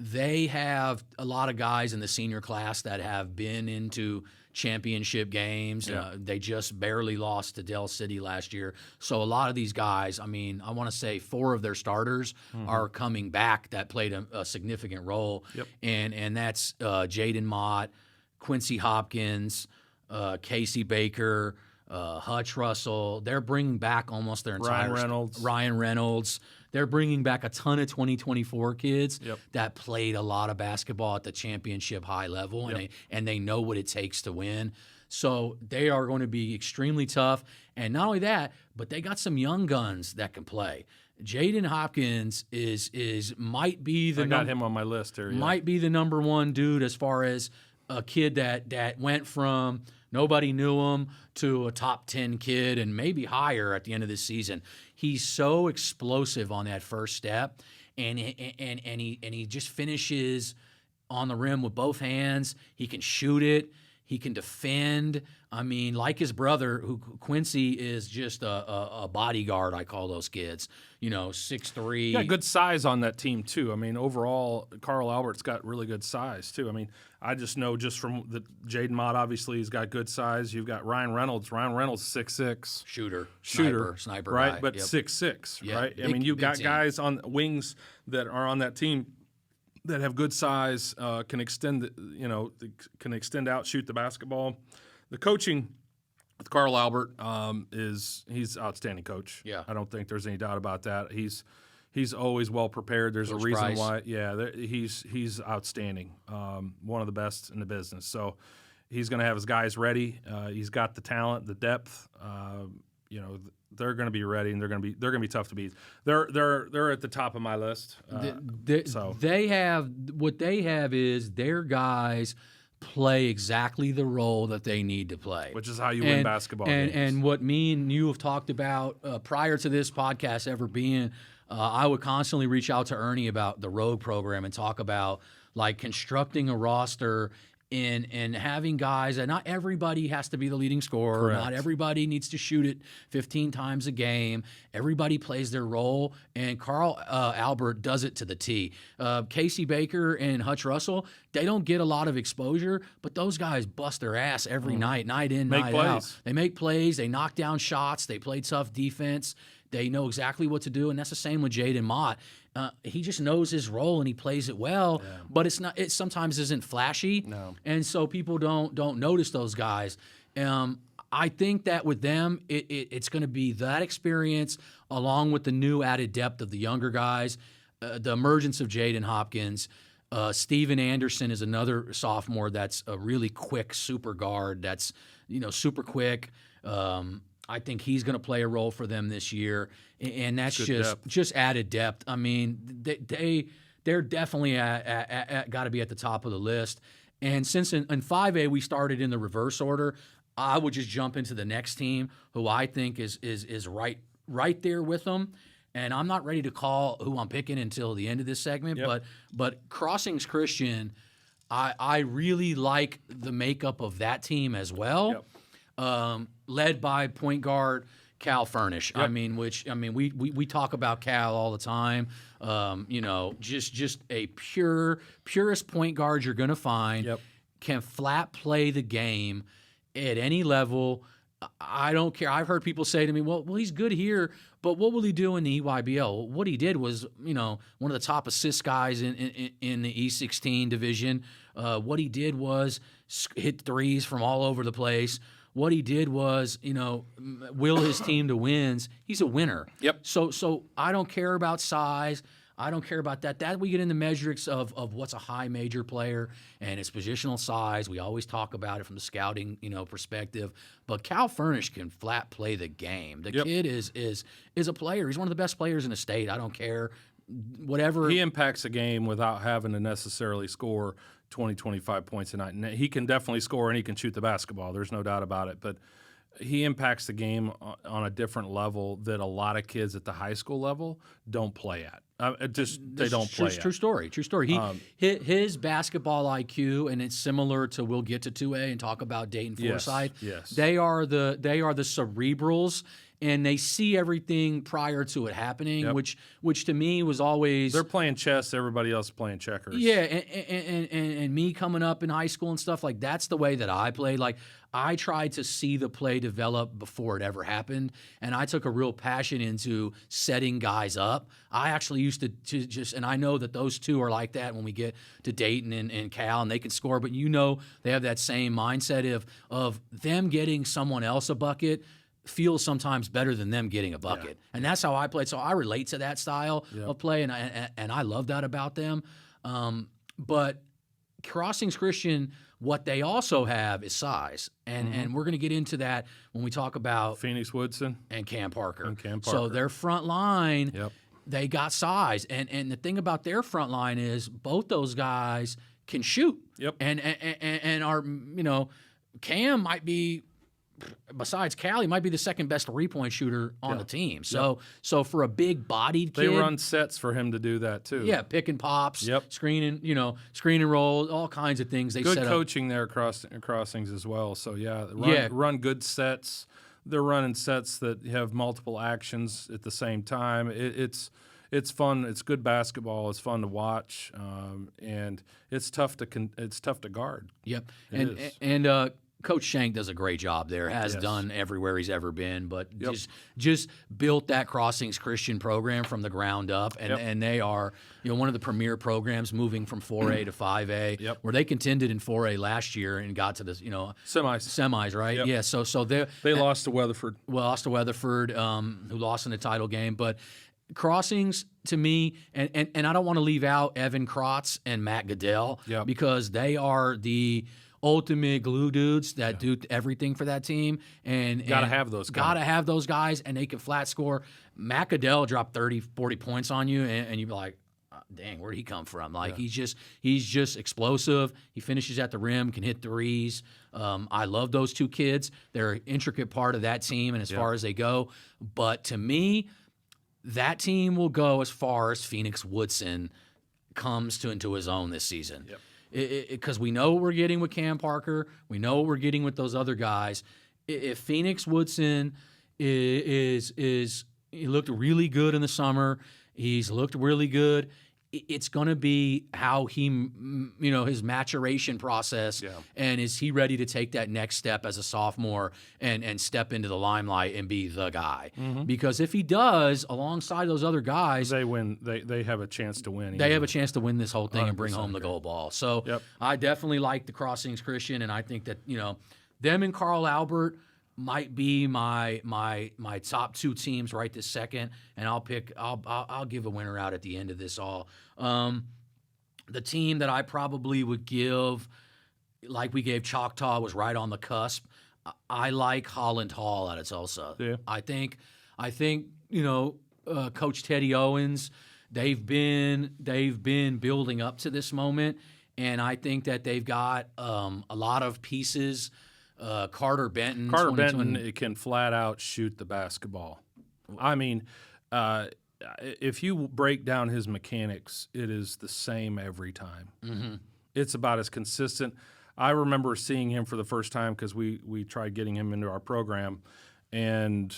they have a lot of guys in the senior class that have been into championship games. Yeah. They just barely lost to Del City last year. So a lot of these guys, I mean, I want to say 4 of their starters are coming back that played a significant role. Yep. And that's Jaden Mott, Quincy Hopkins, Casey Baker, Hutch Russell. They're bringing back almost their entire Ryan Reynolds. They're bringing back a ton of 2024 kids that played a lot of basketball at the championship high level, and they know what it takes to win. So they are going to be extremely tough. And not only that, but they got some young guns that can play. Jaden Hopkins might be the I got him on my list here. Yeah. Might be the number one dude as far as a kid that went from nobody knew him to a top 10 kid and maybe higher at the end of this season. He's so explosive on that first step, and he just finishes on the rim with both hands. He can shoot it. He can defend. I mean, like his brother, who Quincy is just a bodyguard. I call those kids. 6'3". Yeah, good size on that team too. I mean, overall, Carl Albert's got really good size too. I mean, I just know just from the Jaden Mott, obviously he's got good size. You've got Ryan Reynolds. Ryan Reynolds 6'6", shooter, sniper, right? Guy. But 6'6", Yeah, right? big, I mean, you've got team. guys on wings that are on that team that have good size, can extend out, shoot the basketball. The coaching with Carl Albert he's outstanding coach. Yeah. I don't think there's any doubt about that. He's always well prepared. There's Coach a reason Price. why. Yeah, he's outstanding. One of the best in the business. So he's going to have his guys ready. He's got the talent, the depth. They're going to be ready, and they're going to be tough to beat. They're at the top of my list. They have what they have is their guys play exactly the role that they need to play, which is how you win basketball games. And what me and you have talked about prior to this podcast ever being, I would constantly reach out to Ernie about the Rogue program and talk about like constructing a roster and having guys, and not everybody has to be the leading scorer. Correct. Not everybody needs to shoot it 15 times a game. Everybody plays their role, and Carl Albert does it to the T. Casey Baker and Hutch Russell, they don't get a lot of exposure, but those guys bust their ass every night in, Make night plays. out. They make plays. They knock down shots. They play tough defense. They know exactly what to do, and that's the same with Jaden Mott. He just knows his role and he plays it well, but it's not. It sometimes isn't flashy, and so people don't notice those guys. I think that with them, it's going to be that experience along with the new added depth of the younger guys, the emergence of Jaden Hopkins. Steven Anderson is another sophomore that's a really quick super guard. That's super quick. I think he's going to play a role for them this year, and that's just added depth. I mean, they're definitely got to be at the top of the list. And since in 5A we started in the reverse order, I would just jump into the next team, who I think is right there with them. And I'm not ready to call who I'm picking until the end of this segment, but Crossings Christian, I really like the makeup of that team as well. Led by point guard Cal Furnish. Yep. We talk about Cal all the time. Just a purest point guard you're going to find. Yep. Can flat play the game at any level. I don't care. I've heard people say to me, well, he's good here, but what will he do in the EYBL? What he did was, one of the top assist guys in the E16 division. What he did was hit threes from all over the place. What he did was, will his team to wins. He's a winner. Yep. So I don't care about size. I don't care about that. That we get into metrics of what's a high major player and its positional size. We always talk about it from the scouting, perspective. But Cal Furnish can flat play the game. The kid is a player. He's one of the best players in the state. I don't care. Whatever. He impacts the game without having to necessarily score 20, 25 points a night. And he can definitely score and he can shoot the basketball. There's no doubt about it. But he impacts the game on a different level that a lot of kids at the high school level don't play at. They don't play at. True story. His basketball IQ, and it's similar to, we'll get to 2A and talk about Dayton Forsyth. Yes. They are the cerebrals, and they see everything prior to it happening, which to me was always, they're playing chess, everybody else is playing checkers. Yeah, and me coming up in high school and stuff, like that's the way that I played. Like I tried to see the play develop before it ever happened, and I took a real passion into setting guys up. I actually used to just, and I know that those two are like that when we get to Dayton and Cal, and they can score, but they have that same mindset of them getting someone else a bucket feels sometimes better than them getting a bucket. And that's how I played. So I relate to that style of play, and I love that about them. But Crossings Christian, what they also have is size. And we're going to get into that when we talk about Phoenix Woodson and Cam Parker. So their front line, they got size. And the thing about their front line is both those guys can shoot. And are, Cam might be, besides Callie, might be the second best 3-point shooter on the team. So for a big-bodied kid, they run sets for him to do that too. Yeah, pick and pops, screen and roll, all kinds of things. They good set coaching there Crossings as well. So run good sets. They're running sets that have multiple actions at the same time. It's fun. It's good basketball. It's fun to watch, and it's tough to guard. Yep, and Coach Shank does a great job there, has done everywhere he's ever been, but just built that Crossings Christian program from the ground up, and they are one of the premier programs moving from 4A to 5A, where they contended in 4A last year and got to the semis, right? Yep. Yeah, so they lost to Weatherford. Who lost in the title game, but Crossings, to me, and I don't want to leave out Evan Krotz and Matt Goodell because they are the ultimate glue dudes that do everything for that team, and gotta have those guys, and they can flat score. Matt Goodell dropped 30, 40 points on you, and you'd be like, dang, where'd he come from? Like he's just explosive. He finishes at the rim, can hit threes. I love those two kids. They're an intricate part of that team, and as far as they go, but to me, that team will go as far as Phoenix Woodson comes into his own this season. Because we know what we're getting with Cam Parker. We know what we're getting with those other guys. If Phoenix Woodson he looked really good in the summer. He's looked really good. It's going to be how he, his maturation process, and is he ready to take that next step as a sophomore and step into the limelight and be the guy? Because if he does, alongside those other guys, they win. They have a chance to win. They have a chance to win this whole thing and bring home the gold ball. So I definitely like the Crossings Christian, and I think that them and Carl Albert might be my top two teams right this second, and I'll give a winner out at the end of this all. The team that I probably would give, like we gave Choctaw, was right on the cusp. I like Holland Hall out of Tulsa. Yeah. I think Coach Teddy Owens, they've been building up to this moment, and I think that they've got a lot of pieces. Carter Benton can flat out shoot the basketball. I mean, if you break down his mechanics, it is the same every time. It's about as consistent. I remember seeing him for the first time because we tried getting him into our program, and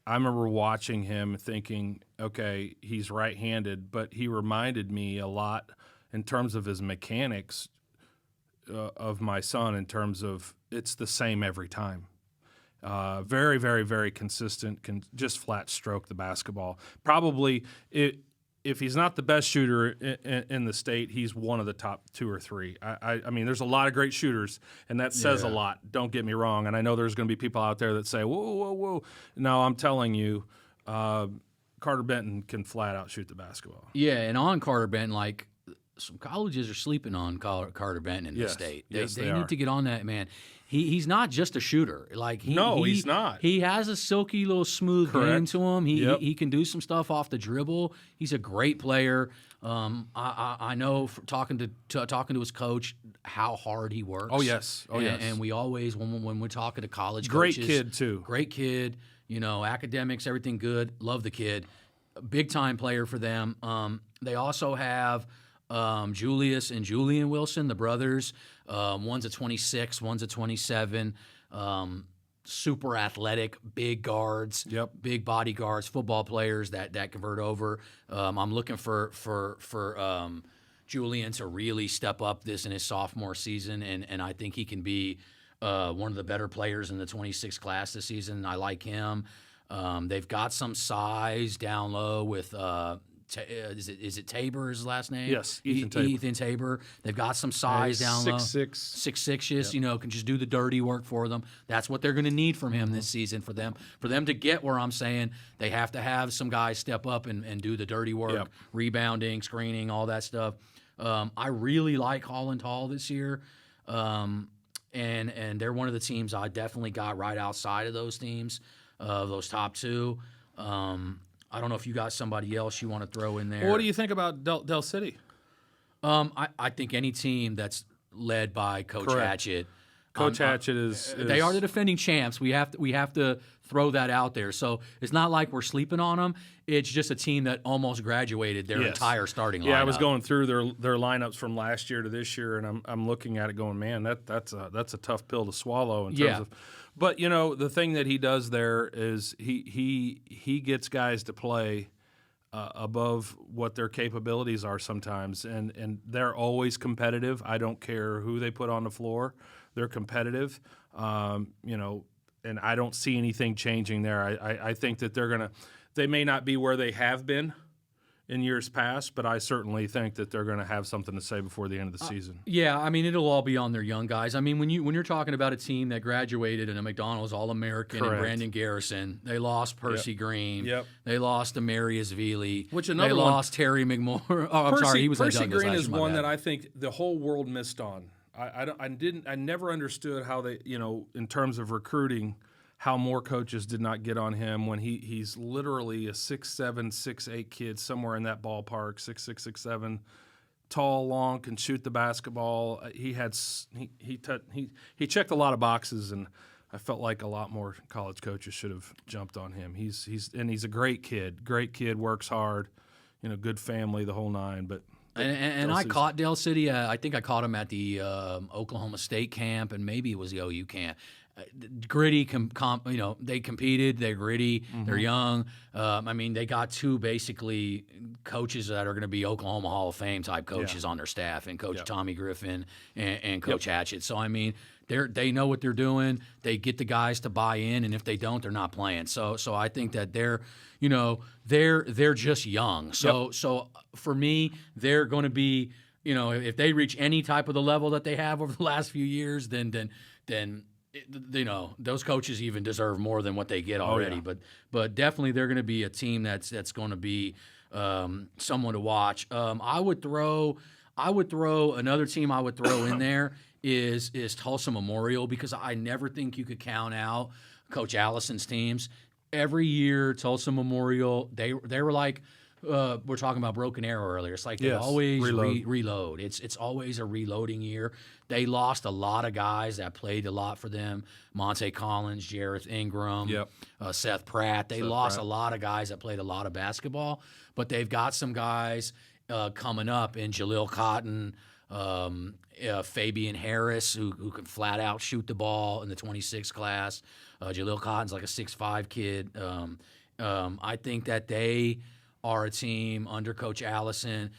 I remember watching him thinking, okay, he's right-handed, but he reminded me a lot in terms of his mechanics of my son, in terms of it's the same every time. Very, very, very consistent, can just flat stroke the basketball. Probably, if he's not the best shooter in the state, he's one of the top 2 or 3. I mean, there's a lot of great shooters, and that says a lot. Don't get me wrong. And I know there's going to be people out there that say, whoa, whoa, whoa. No, I'm telling you, Carter Benton can flat out shoot the basketball. Yeah, and on Carter Benton, like some colleges are sleeping on Carter Benton in this state. They are. need to get on that, man. He's not just a shooter. Like he's not. He has a silky little smooth game to him. He can do some stuff off the dribble. He's a great player. I know talking to his coach how hard he works. Oh yes, and we always when we're talking to college great coaches, kid too. Great kid. You know, academics, everything good. Love the kid. Big time player for them. They also have Julius and Julian Wilson, the brothers. One's a 26, one's a 27. Super athletic, big guards, big body guards, football players that convert over. I'm looking for Julian to really step up this in his sophomore season, and I think he can be one of the better players in the 26 class this season. I like him. They've got some size down low with is it Tabor his last name? Yes, Ethan Tabor. Ethan Tabor. They've got some size down low. 6'6". 6'6", you know, can just do the dirty work for them. That's what they're going to need from him this season for them to get where I'm saying they have to have some guys step up and do the dirty work, rebounding, screening, all that stuff. I really like Holland Hall this year. And they're one of the teams I definitely got right outside of those teams, those top two. I don't know if you got somebody else you want to throw in there. Well, what do you think about Del City? I think any team that's led by Coach Hatchett. Coach Hatchett is they are the defending champs. We have to throw that out there. So it's not like we're sleeping on them. It's just a team that almost graduated their entire starting lineup. Yeah, I was going through their lineups from last year to this year, and I'm looking at it going, man, that's a tough pill to swallow in terms of. But you know, the thing that he does there is he gets guys to play above what their capabilities are sometimes, and they're always competitive. I don't care who they put on the floor. They're competitive, you know, and I don't see anything changing there. I think that they may not be where they have been in years past, but I certainly think that they're going to have something to say before the end of the season. Yeah, I mean, it'll all be on their young guys. I mean, when you're talking about a team that graduated in a McDonald's All-American and Brandon Garrison, they lost Percy Green. They lost Demarius Veely. They lost Terry McMorro. Oh, I'm sorry, he was Percy at Douglas Green last is year, one that I think the whole world missed on. I never understood how they, you know, in terms of recruiting, how more coaches did not get on him when he's literally a 6'7", 6'8" kid, somewhere in that ballpark, 6'6", 6'7", tall, long, can shoot the basketball. He checked a lot of boxes, and I felt like a lot more college coaches should have jumped on him. He's a great kid, works hard, you know, good family, the whole nine, but. And I caught Del City. I think I caught him at the Oklahoma State camp, and maybe it was the OU camp. Gritty, you know, they competed. They're gritty. They're young. I mean, they got two basically coaches that are going to be Oklahoma Hall of Fame type coaches on their staff, and Coach Tommy Griffin and Coach Hatchett. So I mean, they know what they're doing. They get the guys to buy in, and if they don't, they're not playing. So I think that they're just young. So for me, they're going to be, you know, if they reach any type of the level that they have over the last few years, then you know, those coaches even deserve more than what they get already. But definitely they're going to be a team that's going to be someone to watch. I would throw another team I would throw in there is Tulsa Memorial, because I never think you could count out Coach Allison's teams. Every year, Tulsa Memorial, they were like, we're talking about Broken Arrow earlier. It's like they always reload. It's always a reloading year. They lost a lot of guys that played a lot for them. Monte Collins, Jareth Ingram, Seth Pratt. They lost a lot of guys that played a lot of basketball, but they've got some guys coming up in Jaleel Cotton, Fabian Harris, who can flat out shoot the ball in the 26 class. Jaleel Cotton's like a 6'5" kid. I think that they are a team under Coach Allison.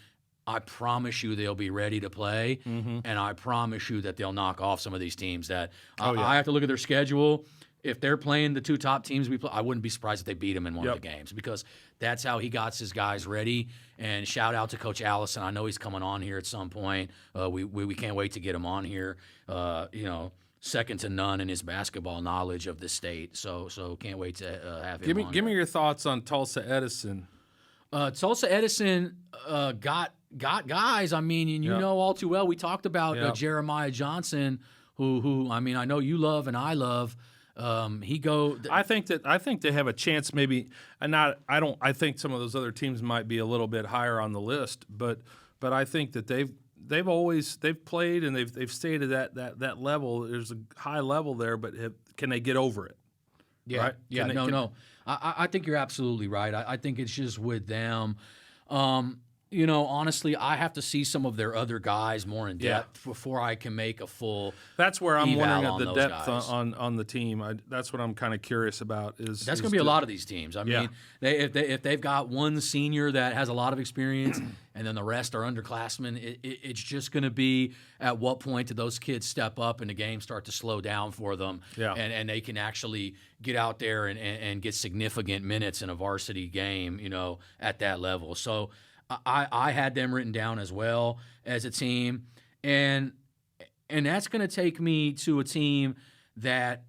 I promise you they'll be ready to play, and I promise you that they'll knock off some of these teams that I have to look at their schedule. If they're playing the two top teams we play, I wouldn't be surprised if they beat them in one of the games, because that's how he got his guys ready. And shout out to Coach Allison. I know he's coming on here at some point. We can't wait to get him on here. You know, second to none in his basketball knowledge of the state. So can't wait to have him. Give me your thoughts on Tulsa Edison. Tulsa Edison got guys. I mean, and you know all too well. We talked about Jeremiah Johnson, who I mean, I know you love and I love. I think they have a chance, maybe, and not. I don't. I think some of those other teams might be a little bit higher on the list, but I think that they've played and they've stayed at that level. There's a high level there, but can they get over it? Yeah, right? Yeah, no. I think you're absolutely right. I think it's just with them. Honestly, I have to see some of their other guys more in depth before I can make a full. That's where I'm wondering at the depth guys. on the team. That's what I'm kind of curious about. That's going to be a lot of these teams. I mean, if they've got one senior that has a lot of experience, and then the rest are underclassmen, it's just going to be at what point do those kids step up and the game start to slow down for them, and they can actually get out there and get significant minutes in a varsity game, at that level. So. I had them written down as well as a team, and that's going to take me to a team that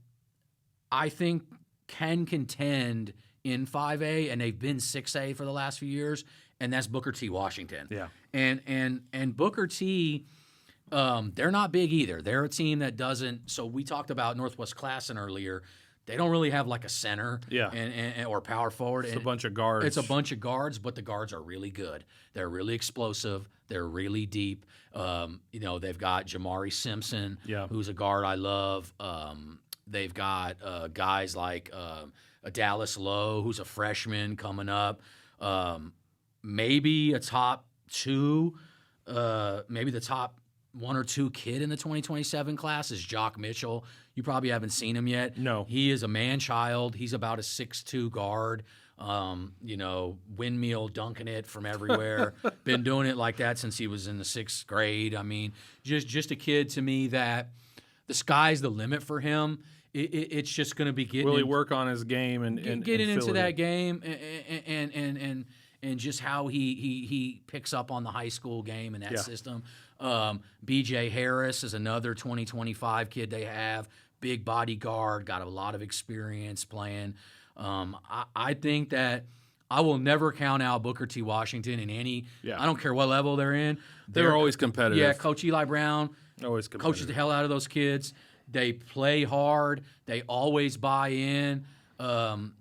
I think can contend in 5A, and they've been 6A for the last few years, and that's Booker T. Washington. Yeah, and Booker T. They're not big either. They're a team that doesn't. So we talked about Northwest Classen earlier. They don't really have like a center or power forward. It's a bunch of guards. It's a bunch of guards, but the guards are really good. They're really explosive. They're really deep. They've got Jamari Simpson, who's a guard I love. They've got guys like a Dallas Lowe, who's a freshman coming up. Maybe a top two, maybe the top one or two kid in the 2027 class is Jock Mitchell. You probably haven't seen him yet. No. He is a man-child. He's about a 6'2" guard, windmill dunking it from everywhere. Been doing it like that since he was in the 6th grade. I mean, just a kid to me that the sky's the limit for him. It's just going to be getting really work on his game and getting into that game and just how he picks up on the high school game and that system. B.J. Harris is another 2025 kid they have. Big body guard, got a lot of experience playing. I think that I will never count out Booker T. Washington in any. Yeah. I don't care what level they're in. They're always competitive. Yeah, Coach Eli Brown always coaches the hell out of those kids. They play hard. They always buy in. And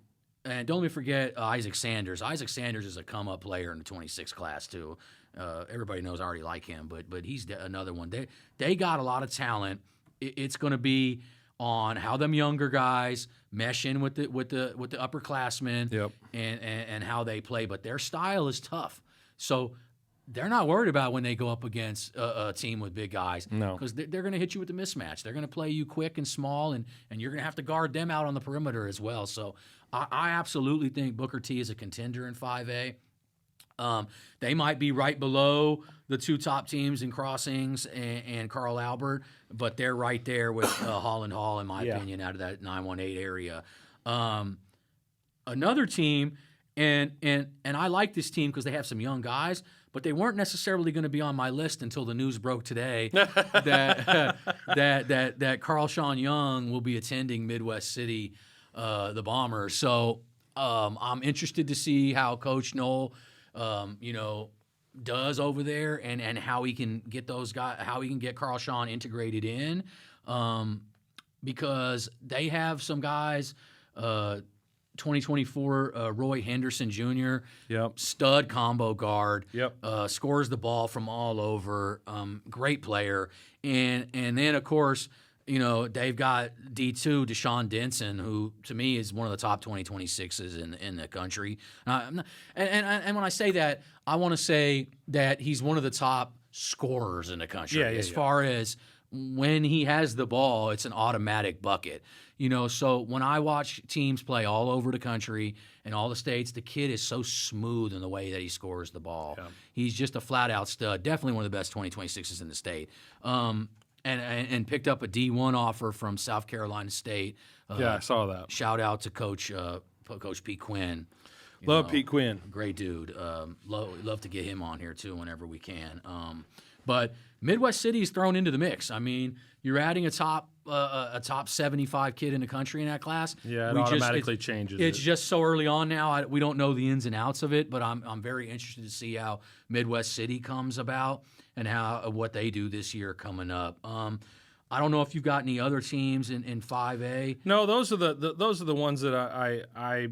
don't let me forget Isaac Sanders. Isaac Sanders is a come-up player in the 26th class too. Everybody knows I already like him, but he's another one. They got a lot of talent. It's going to be on how them younger guys mesh in with the upperclassmen and how they play. But their style is tough, so they're not worried about when they go up against a team with big guys. No, because they're going to hit you with the mismatch. They're going to play you quick and small, and you're going to have to guard them out on the perimeter as well. So I absolutely think Booker T is a contender in 5A. They might be right below the two top teams in Crossings and Carl Albert, but they're right there with Holland Hall, in my opinion, out of that 918 area. Another team, and I like this team because they have some young guys, but they weren't necessarily going to be on my list until the news broke today that Carl Sean Young will be attending Midwest City, the Bombers. So I'm interested to see how Coach Knoll does over there and how he can get those guys, how he can get Carl Sean integrated in, because they have some guys, 2024 Roy Henderson Jr., stud combo guard, scores the ball from all over, great player, and then of course, they've got D2 Deshaun Denson, who to me is one of the top 2026s in the country. And when I say that, I want to say that he's one of the top scorers in the country. As far as when he has the ball, it's an automatic bucket. So when I watch teams play all over the country and all the states, the kid is so smooth in the way that he scores the ball. Yeah. He's just a flat-out stud, definitely one of the best 2026s in the state. And picked up a D1 offer from South Carolina State. I saw that. Shout out to Coach Pete Quinn. Love Pete Quinn. Great dude. Love to get him on here too whenever we can. But Midwest City is thrown into the mix. I mean, you're adding a top 75 kid in the country in that class. Yeah, it automatically changes. It's just so early on now. We don't know the ins and outs of it, but I'm very interested to see how Midwest City comes about and what they do this year coming up. I don't know if you've got any other teams in 5A. No, those are the ones that I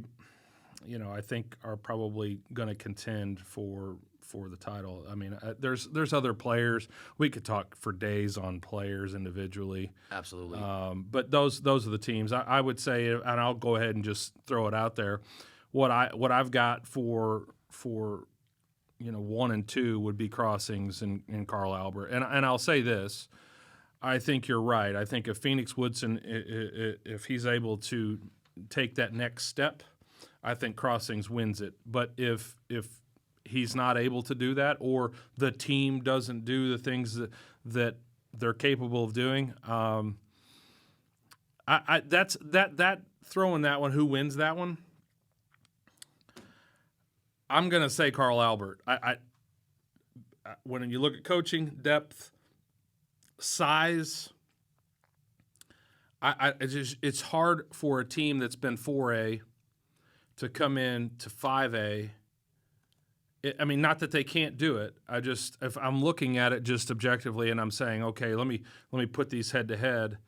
think are probably going to contend for the title. I mean, there's other players. We could talk for days on players individually. Absolutely. But those are the teams I would say, and I'll go ahead and just throw it out there. What I've got for 1 and 2 would be Crossings and Carl Albert. And I'll say this. I think you're right. I think if Phoenix Woodson, if he's able to take that next step, I think Crossings wins it. But if he's not able to do that, or the team doesn't do the things that they're capable of doing, that's throwing that one. Who wins that one? I'm going to say Carl Albert. When you look at coaching, depth, size, it's hard for a team that's been 4A to come in to 5A. I mean, not that they can't do it. If I'm looking at it just objectively and I'm saying, okay, let me put these head to head.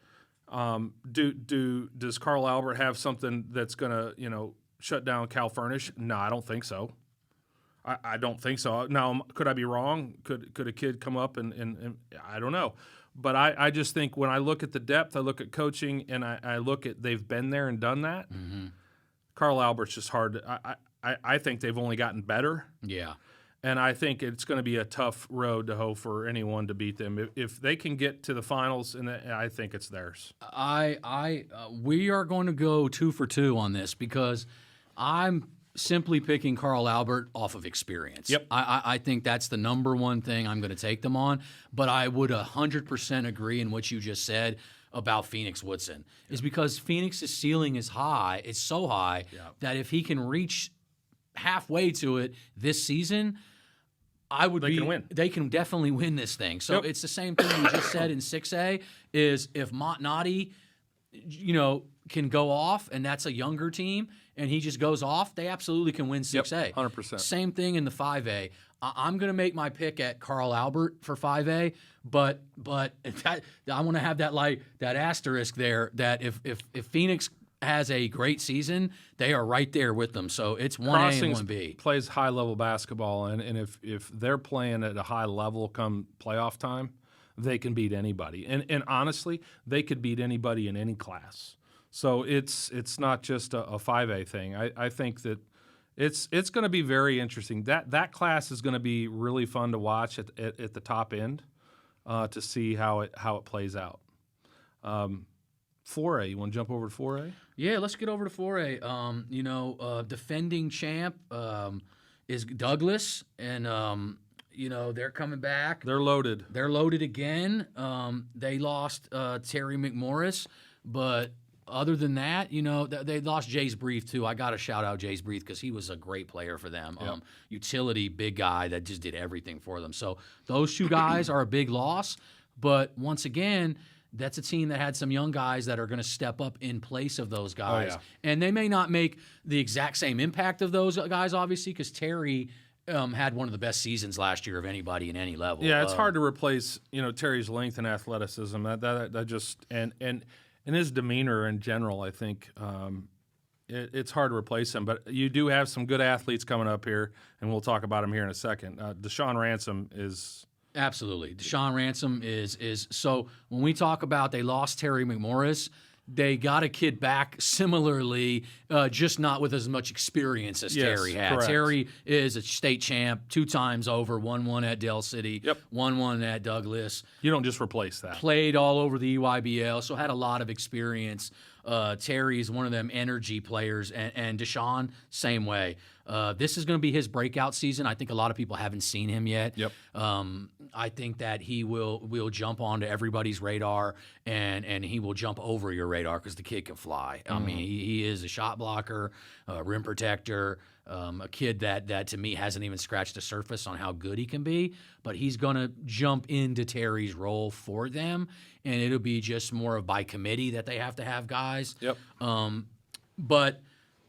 Does Carl Albert have something that's going to shut down Cal Furnish? No, I don't think so. I don't think so. Now, could I be wrong? Could a kid come up and I don't know. But I just think when I look at the depth, I look at coaching, and I look at they've been there and done that. Mm-hmm. Carl Albert's just hard. I think they've only gotten better. Yeah. And I think it's going to be a tough road to hoe for anyone to beat them. If they can get to the finals, and I think it's theirs. We are going to go 2 for 2 on this because I'm simply picking Carl Albert off of experience. Yep. I think that's the number one thing I'm going to take them on. But I would 100% agree in what you just said about Phoenix Woodson is because Phoenix's ceiling is high. It's so high that if he can reach halfway to it this season, they can win. They can definitely win this thing. So it's the same thing you just said in 6A is if Montnati, can go off and that's a younger team and he just goes off, they absolutely can win 6A. 100%. Same thing in the 5A. I'm going to make my pick at Carl Albert for 5A, but I want to have that asterisk there that if Phoenix has a great season, they are right there with them. So it's 1A and 1B. Plays high-level basketball, and if they're playing at a high level come playoff time, they can beat anybody. And honestly, they could beat anybody in any class. So it's not just a 5A thing. I think that it's going to be very interesting. That class is going to be really fun to watch at the top end to see how it plays out. 4A, you want to jump over to 4A? Yeah, let's get over to 4A. Defending champ is Douglas, and they're coming back. They're loaded. They're loaded again. They lost Terry McMorris, but other than that, they lost Jay's Breathe too. I got to shout out Jay's Breathe because he was a great player for them. Yep. Utility, big guy that just did everything for them. So those two guys are a big loss. But once again, that's a team that had some young guys that are going to step up in place of those guys. Oh, yeah. And they may not make the exact same impact of those guys, obviously, because Terry had one of the best seasons last year of anybody in any level. Yeah, it's hard to replace Terry's length and athleticism. That just and his demeanor in general. I think it's hard to replace him. But you do have some good athletes coming up here, and we'll talk about him here in a second. Deshaun Ransom is. Absolutely. Deshaun Ransom is so when we talk about they lost Terry McMorris, they got a kid back similarly, just not with as much experience as Terry had. Correct. Terry is a state champ 2 times over, won 1 at Dell City, won 1 at Douglas. You don't just replace that. Played all over the EYBL, so had a lot of experience. Terry is one of them energy players, and Deshaun, same way. This is going to be his breakout season. I think a lot of people haven't seen him yet. Yep. I think that he will jump onto everybody's radar, and he will jump over your radar because the kid can fly. I mean, he is a shot blocker, rim protector, a kid that to me hasn't even scratched the surface on how good he can be. But he's going to jump into Terry's role for them, and it'll be just more of by committee that they have to have guys. Yep. But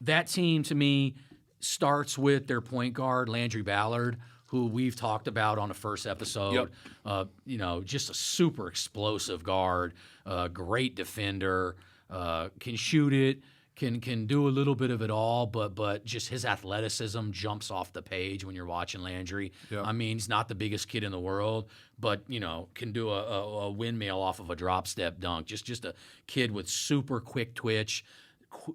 that team, to me, starts with their point guard, Landry Ballard, who we've talked about on the first episode. Yep. Just a super explosive guard, great defender, can shoot it, can do a little bit of it all, but just his athleticism jumps off the page when you're watching Landry. Yep. I mean, he's not the biggest kid in the world, but can do a windmill off of a drop step dunk. Just a kid with super quick twitch.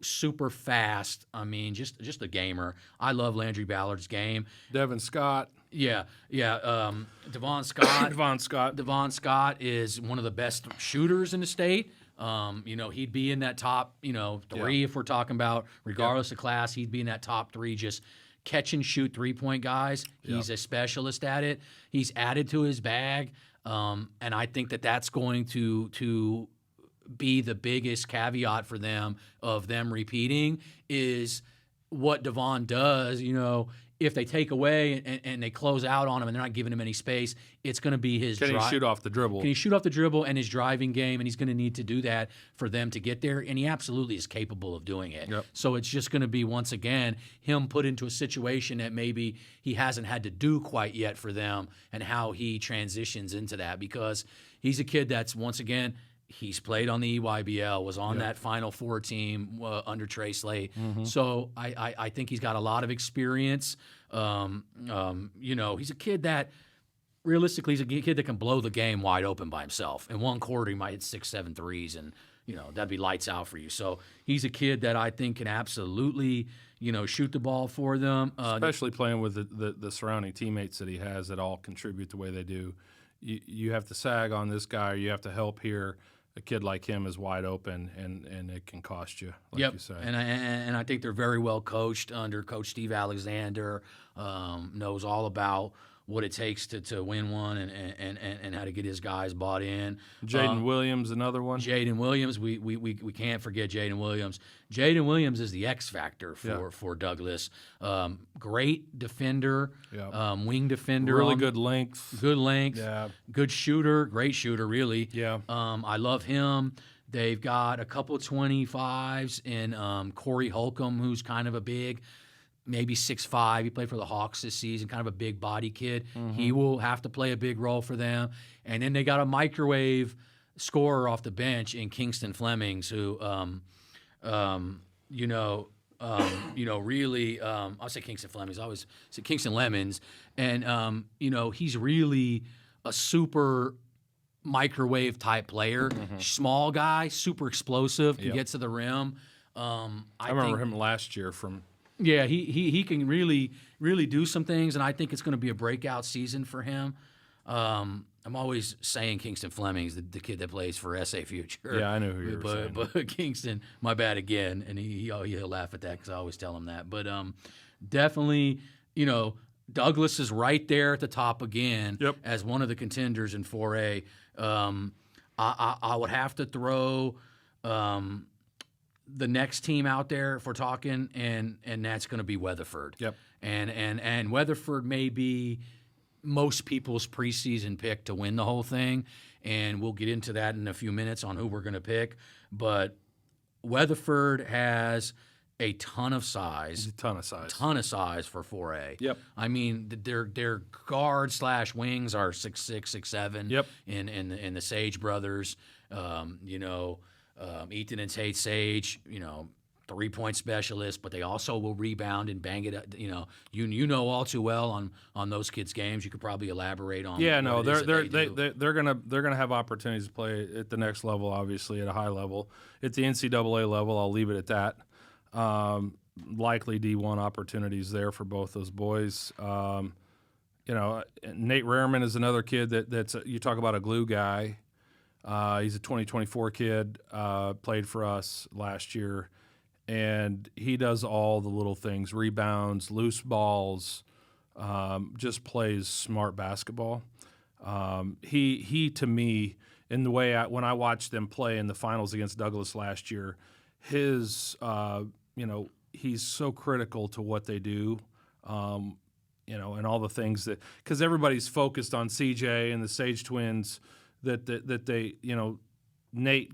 Super fast. I mean, just a gamer. I love Landry Ballard's game. Devin Scott. Yeah. Devon Scott. Devon Scott. Devon Scott is one of the best shooters in the state. He'd be in that top, three if we're talking about, regardless of class, he'd be in that top three, just catch and shoot 3-point guys. He's a specialist at it. He's added to his bag, and I think that's going to be the biggest caveat for them of them repeating is what Devon does. If they take away and they close out on him and they're not giving him any space, it's going to be his Can he shoot off the dribble? Can he shoot off the dribble and his driving game, and he's going to need to do that for them to get there, and he absolutely is capable of doing it. Yep. So it's just going to be, once again, him put into a situation that maybe he hasn't had to do quite yet for them, and how he transitions into that, because he's a kid that's, once again, he's played on the EYBL, was on that Final Four team under Trey Slate. So I think he's got a lot of experience. He's a kid that, realistically, he's a kid that can blow the game wide open by himself. In one quarter, he might hit 6-7 threes, and that'd be lights out for you. So he's a kid that I think can absolutely shoot the ball for them. Especially playing with the surrounding teammates that he has that all contribute the way they do. You have to sag on this guy, or you have to help here. A kid like him is wide open, and it can cost you, like you say. And I think they're very well coached under Coach Steve Alexander. Knows all about what it takes to win one, and how to get his guys bought in. Jaden Williams, another one. Jaden Williams, we can't forget Jaden Williams. Jaden Williams is the X factor for Douglas. Great defender, wing defender, really good length, good shooter, great shooter, really. Yeah. I love him. They've got a couple 25s in Corey Holcomb, who's kind of a big, maybe 6'5". He played for the Hawks this season, kind of a big body kid. He will have to play a big role for them. And then they got a microwave scorer off the bench in Kingston Flemings, who, really, I'll say Kingston Flemings. I always say Kingston Lemons. And, he's really a super microwave type player. Small guy, super explosive, can get to the rim. I remember him last year from... Yeah, he can really do some things, and I think it's going to be a breakout season for him. I'm always saying Kingston Fleming's the kid that plays for SA Future. Yeah, I know who you were saying. But Kingston, my bad again, and he'll laugh at that because I always tell him that. But definitely, Douglas is right there at the top again as one of the contenders in 4A. I would have to throw the next team out there if we're talking, and that's going to be Weatherford. Yep. And Weatherford may be most people's preseason pick to win the whole thing, and we'll get into that in a few minutes on who we're going to pick. But Weatherford has a ton of size. Ton of size for 4A. Yep. I mean, their guard / wings are 6'6", 6'7". Yep. In the Sage brothers, Ethan and Tate Sage, 3-point specialists, but they also will rebound and bang it. You know all too well on those kids' games. You could probably elaborate on. Yeah, no, they're do. gonna have opportunities to play at the next level, obviously at a high level, at the NCAA level. I'll leave it at that. Likely D1 opportunities there for both those boys. Nate Rehrman is another kid that's you talk about a glue guy. He's a 2024 kid, played for us last year, and he does all the little things, rebounds, loose balls, just plays smart basketball. He to me, in the way when I watched them play in the finals against Douglas last year, his he's so critical to what they do. And all the things that, because everybody's focused on CJ and the Sage twins, that they, Nate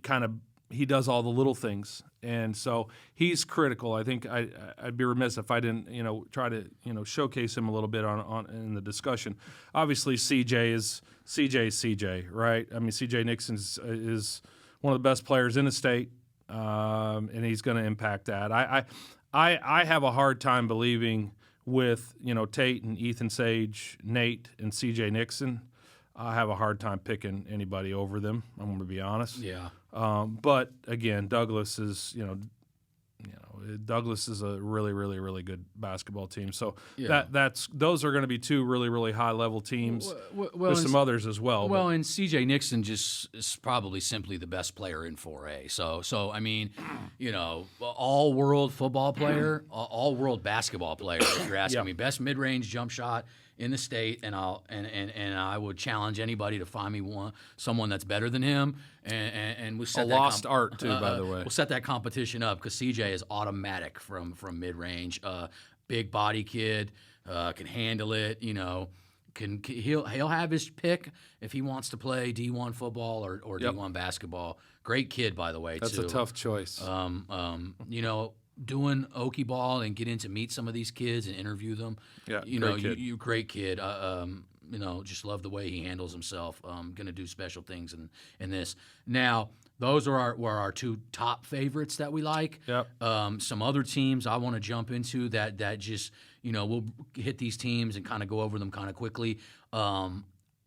he does all the little things, and so he's critical. I think I'd be remiss if I didn't try to showcase him a little bit on in the discussion. Obviously, CJ, right? I mean, CJ Nixon is one of the best players in the state, and he's going to impact that. I have a hard time believing with Tate and Ethan Sage, Nate and CJ Nixon. I have a hard time picking anybody over them. I'm going to be honest. Yeah. But again, Douglas is Douglas is a really, really, really good basketball team. So those are going to be two really, really high level teams. There's some others as well. Well, and CJ Nixon just is probably simply the best player in 4A. So I mean, all world football player, all world basketball player. If you're asking me, best mid range jump shot in the state, and I would challenge anybody to find me someone that's better than him, and we set a lost art too, by the way. We'll set that competition up because CJ is automatic from mid range, big body kid, can handle it. He'll have his pick if he wants to play D1 football or D1 basketball. Great kid, by the way. That's too. a tough choice. Doing Okie ball and getting to meet some of these kids and interview them. Yeah, you great kid. Just love the way he handles himself. Going to do special things in this. Now, those were our two top favorites that we like. Yep. Some other teams I want to jump into that just, we'll hit these teams and kind of go over them kind of quickly.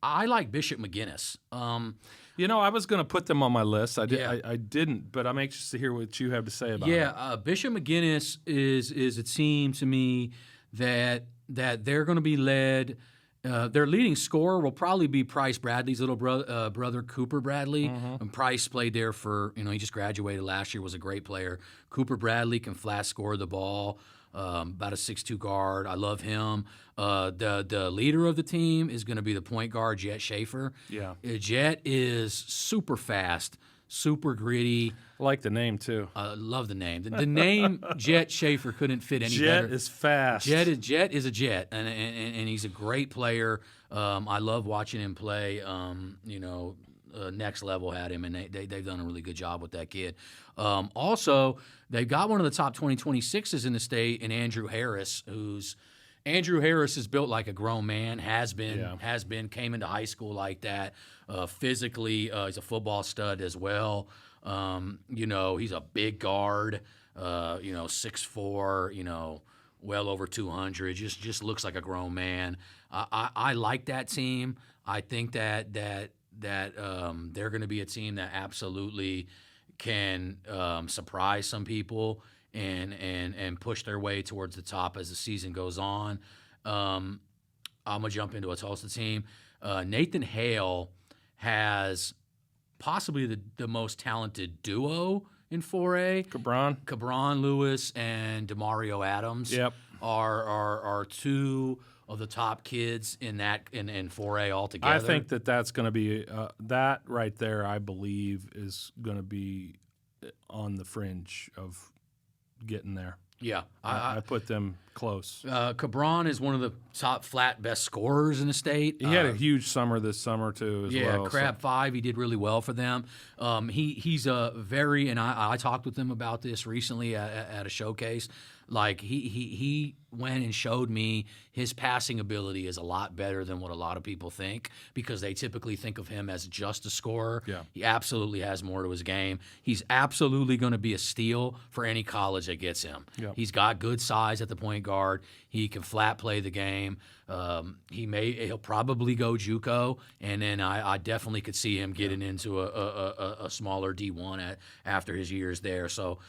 I like Bishop McGuinness. I was going to put them on my list. I didn't, but I'm anxious to hear what you have to say about it. Yeah, Bishop McGuinness is a team to me that they're going to be led. Their leading scorer will probably be Price Bradley's little brother, Cooper Bradley. Mm-hmm. And Price played there for, he just graduated last year, was a great player. Cooper Bradley can flat score the ball. About a 6'2" guard. I love him. The leader of the team is going to be the point guard, Jet Schaefer. Yeah. Jet is super fast, super gritty. I like the name, too. I love the name. The name Jet Schaefer couldn't fit any better. Jet is fast. Jet is a jet, and he's a great player. I love watching him play. Next Level had him, and they've done a really good job with that kid. Also, they've got one of the top 2026s in the state, and Andrew Harris is built like a grown man, came into high school like that. Physically, he's a football stud as well. He's a big guard, 6'4", well over 200, just looks like a grown man. I like that team. I think that they're going to be a team that absolutely can surprise some people and push their way towards the top as the season goes on. I'm going to jump into a Tulsa team. Nathan Hale has possibly the most talented duo in 4A. Cabron Lewis and DeMario Adams are two of the top kids in 4A altogether. I think that's going to be that right there. I believe is going to be on the fringe of getting there. Yeah, I put them close. Cabron is one of the top flat best scorers in the state. He had a huge summer this summer too, as well. Yeah, Crab 5, he did really well for them. He's a very, and I talked with him about this recently at a showcase. Like he went and showed me his passing ability is a lot better than what a lot of people think, because they typically think of him as just a scorer. Yeah. He absolutely has more to his game. He's absolutely going to be a steal for any college that gets him. Yep. He's got good size at the point guard. He can flat play the game. He'll probably go JUCO, and then I definitely could see him getting into a smaller D1 after his years there. So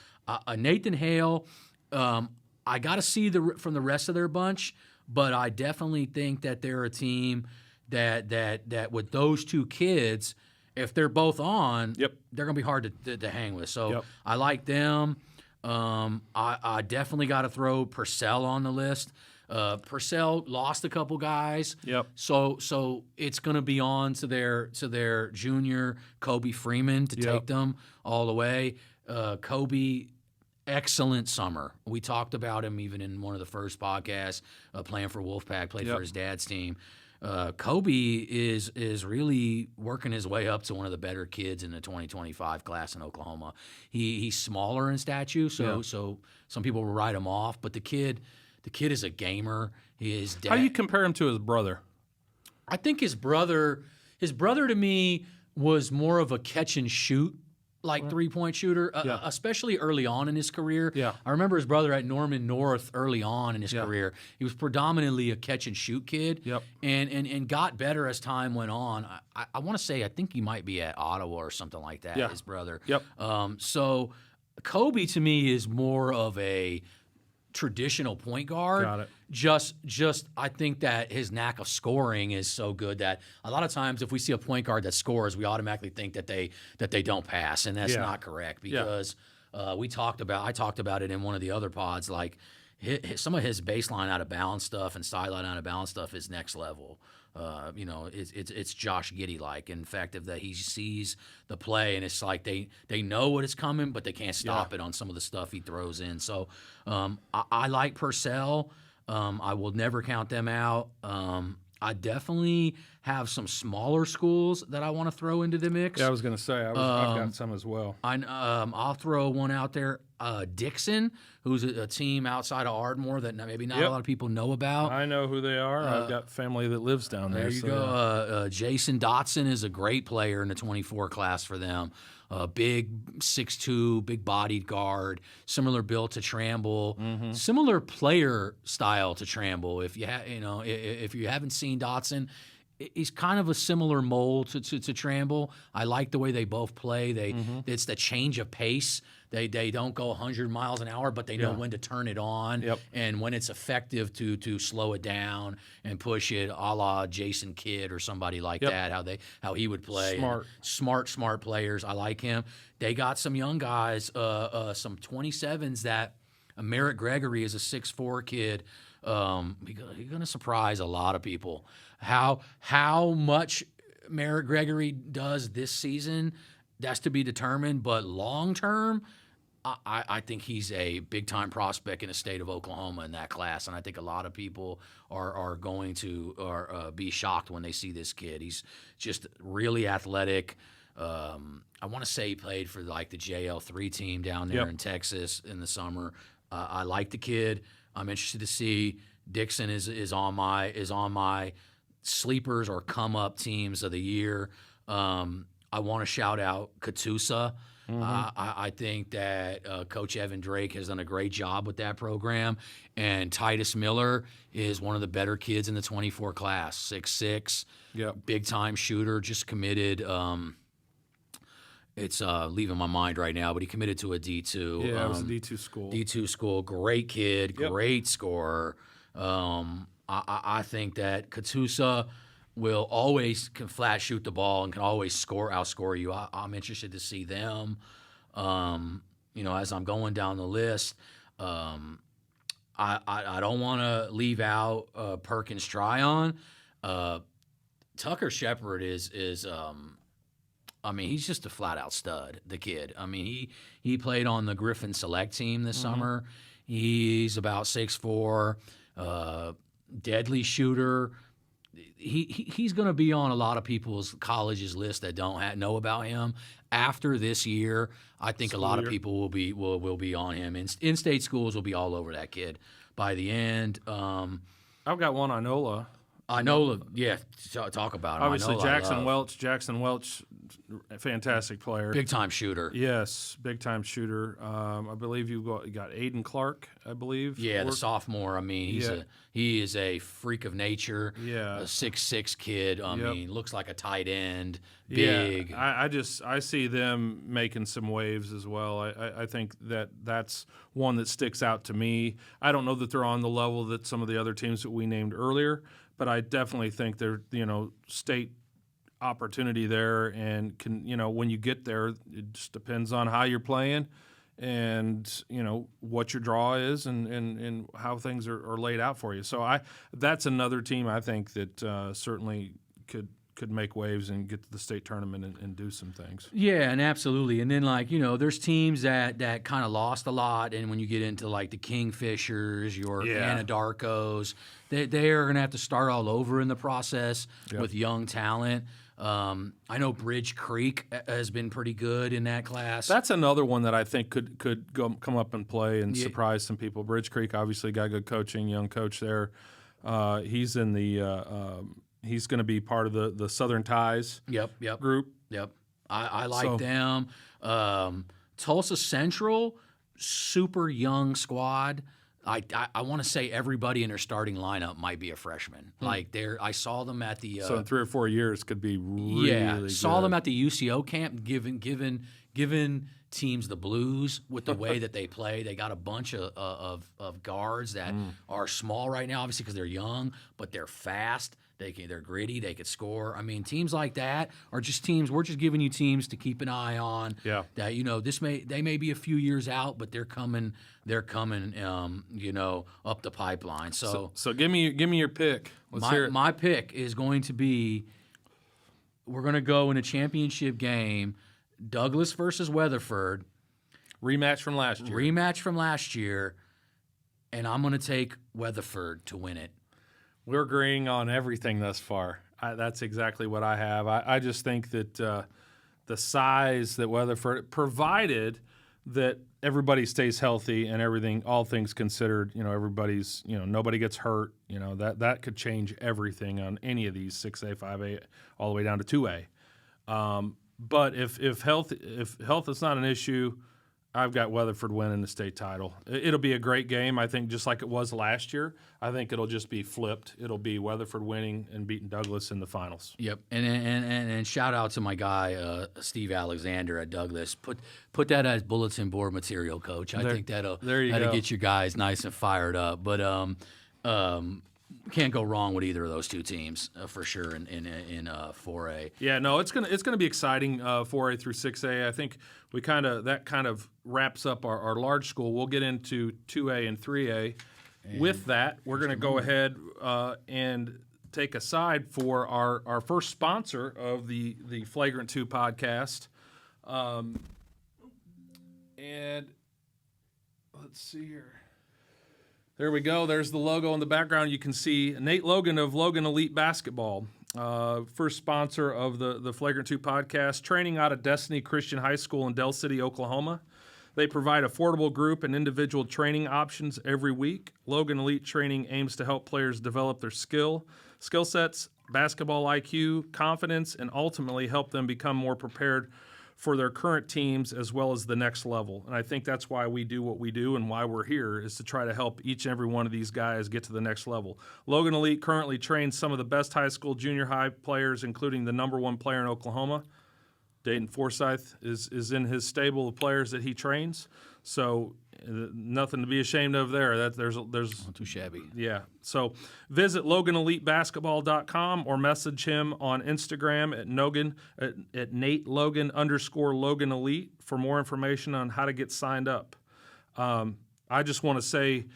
Nathan Hale. I got to see from the rest of their bunch, but I definitely think that they're a team that with those two kids if they're both on, Yep. they're going to be hard to hang with. So Yep. I like them. I definitely got to throw Purcell on the list. Purcell lost a couple guys. Yep. So it's going to be on to their junior Kobe Freeman to take them all the way. Kobe, excellent summer. We talked about him even in one of the first podcasts, playing for Wolfpack, played for his dad's team. Kobe is really working his way up to one of the better kids in the 2025 class in Oklahoma. He's smaller in stature, so some people will write him off, but the kid is a gamer. His dad, How do you compare him to his brother? I think his brother to me was more of a catch and shoot, like 3-point shooter, especially early on in his career. Yeah. I remember his brother at Norman North early on in his career. He was predominantly a catch and shoot kid, and got better as time went on. I want to say I think he might be at Ottawa or something like that. His brother. Yep. So Kobe to me is more of a traditional point guard. Got it. Just I think that his knack of scoring is so good that a lot of times if we see a point guard that scores, we automatically think that they don't pass, and that's not correct because I talked about it in one of the other pods. Like some of his baseline out of balance stuff and sideline out of balance stuff is next level. It's Josh Giddey like. In fact, that he sees the play and it's like they know what is coming, but they can't stop it on some of the stuff he throws in. So I like Purcell. I will never count them out. I definitely have some smaller schools that I want to throw into the mix. Yeah, I was going to say I've got some as well. I'll throw one out there. Dixon, who's a team outside of Ardmore that maybe not a lot of people know about. I know who they are. I've got family that lives down there. There you go. Jason Dotson is a great player in the 24 class for them. Big 6'2", big-bodied guard, similar build to Tramble, similar player style to Tramble. If you haven't seen Dotson, he's kind of a similar mold to Tramble. I like the way they both play. It's the change of pace. They don't go 100 miles an hour, but they know when to turn it on and when it's effective to slow it down and push it, a la Jason Kidd or somebody like that. How he would play. Smart players. I like him. They got some young guys, some 27s that Merritt Gregory is a 6'4" kid. He's going to surprise a lot of people. How much Merritt Gregory does this season, that's to be determined. But long term, I think he's a big-time prospect in the state of Oklahoma in that class, and I think a lot of people are going to be shocked when they see this kid. He's just really athletic. I want to say he played for like the JL3 team down there in Texas in the summer. I like the kid. I'm interested to see. Dixon is on my sleepers or come up teams of the year. I want to shout out Katusa. I think that Coach Evan Drake has done a great job with that program, and Titus Miller is one of the better kids in the 24 class. 6'6", big time shooter, just committed. It's leaving my mind right now, but he committed to a D2. Yeah, it was a D2 school. D2 school, great kid, great scorer. I think that Katusa will always can flat shoot the ball and can always outscore you. I'm interested to see them. As I'm going down the list, I don't want to leave out Perkins Tryon. Tucker Shepard is he's just a flat out stud, the kid. He played on the Griffin Select team this summer. He's about 6'4", deadly shooter. He's going to be on a lot of people's colleges list that don't know about him. After this year, I think a lot of people will be on him. In-state schools will be all over that kid by the end. I've got one Inola. Talk about him. Obviously, Inola, Jackson Welch, fantastic player. Big-time shooter. Yes, big-time shooter. I believe you got Aiden Clark, I believe. Yeah, the sophomore. He is a freak of nature. Yeah. A 6'6" kid. Looks like a tight end. Big. Yeah, I see them making some waves as well. I think that's one that sticks out to me. I don't know that they're on the level that some of the other teams that we named earlier, but I definitely think they're, state opportunity there, and when you get there, it just depends on how you're playing, and what your draw is, and how things are laid out for you. So that's another team I think that certainly could make waves and get to the state tournament and do some things. Yeah, and absolutely. And then there's teams that kind of lost a lot, and when you get into like the Kingfishers, your Anadarkos, they are going to have to start all over in the process with young talent. I know Bridge Creek has been pretty good in that class. That's another one that I think could come up and play and surprise some people. Bridge Creek obviously got good coaching, young coach there. He's in the he's going to be part of the Southern Ties group. Yep. I like them. Tulsa Central, super young squad. I want to say everybody in their starting lineup might be a freshman. Like I saw them at the so in 3 or 4 years could be really saw good. them at the UCO camp given teams the blues with the way that they play. They got a bunch of guards that are small right now, obviously because they're young, but they're fast. They're gritty. They could score. I mean, teams like that are just teams. We're just giving you teams to keep an eye on. Yeah. That they may be a few years out, but they're coming. They're coming. Up the pipeline. So give me your pick. Let's hear it. My pick is going to be. We're going to go in a championship game, Douglas versus Weatherford. Rematch from last year. And I'm going to take Weatherford to win it. We're agreeing on everything thus far. That's exactly what I have. I just think that the size that Weatherford, provided that everybody stays healthy and everything, all things considered, everybody's, nobody gets hurt. That could change everything on any of these 6A, 5A, all the way down to 2A. But if health is not an issue, I've got Weatherford winning the state title. It'll be a great game, I think, just like it was last year. I think it'll just be flipped. It'll be Weatherford winning and beating Douglas in the finals. Yep, and shout out to my guy Steve Alexander at Douglas. Put that as bulletin board material, Coach. I think that'll get you guys nice and fired up. But can't go wrong with either of those two teams for sure in 4A. Yeah, no, it's gonna be exciting 4A through 6A. I think that kind of wraps up our large school. We'll get into 2A and 3A. With that, we're going to go ahead and take a side for our first sponsor of the Flagrant 2 podcast. And let's see here. There we go. There's the logo in the background. You can see Nate Logan of Logan Elite Basketball. First sponsor of the Flagrant 2 podcast, training out of Destiny Christian High School in Del City, Oklahoma. They provide affordable group and individual training options every week. Logan Elite Training aims to help players develop their skill sets, basketball IQ, confidence, and ultimately help them become more prepared for their current teams as well as the next level. And I think that's why we do what we do and why we're here, is to try to help each and every one of these guys get to the next level. Logan Elite currently trains some of the best high school, junior high players, including the #1 player in Oklahoma. Dayton Forsyth is in his stable of players that he trains. So nothing to be ashamed of there. There's Not too shabby. Yeah. So visit LoganEliteBasketball.com or message him on Instagram at Nate Logan _Logan Elite for more information on how to get signed up. I just want to say,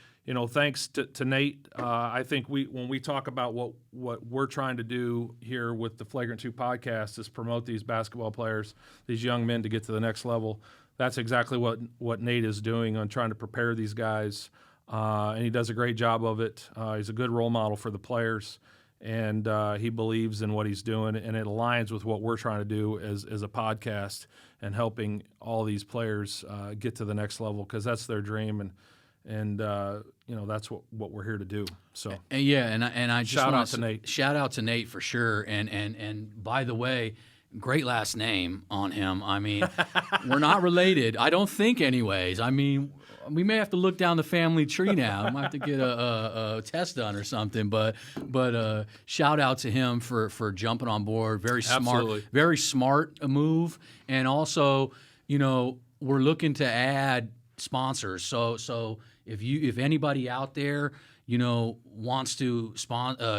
thanks to Nate. I think when we talk about what we're trying to do here with the Flagrant 2 podcast is promote these basketball players, these young men to get to the next level. That's exactly what Nate is doing on trying to prepare these guys, and he does a great job of it. He's a good role model for the players, and he believes in what he's doing, and it aligns with what we're trying to do as a podcast and helping all these players get to the next level, because that's their dream, and that's what we're here to do. So and I just shout out to Nate. Shout out to Nate for sure. And by the way, great last name on him. I mean, we're not related. I don't think, anyways. I mean, we may have to look down the family tree now. I might have to get a test done or something. But shout out to him for jumping on board. Very smart. Absolutely. Very smart move. And also, we're looking to add sponsors. So if anybody out there, wants to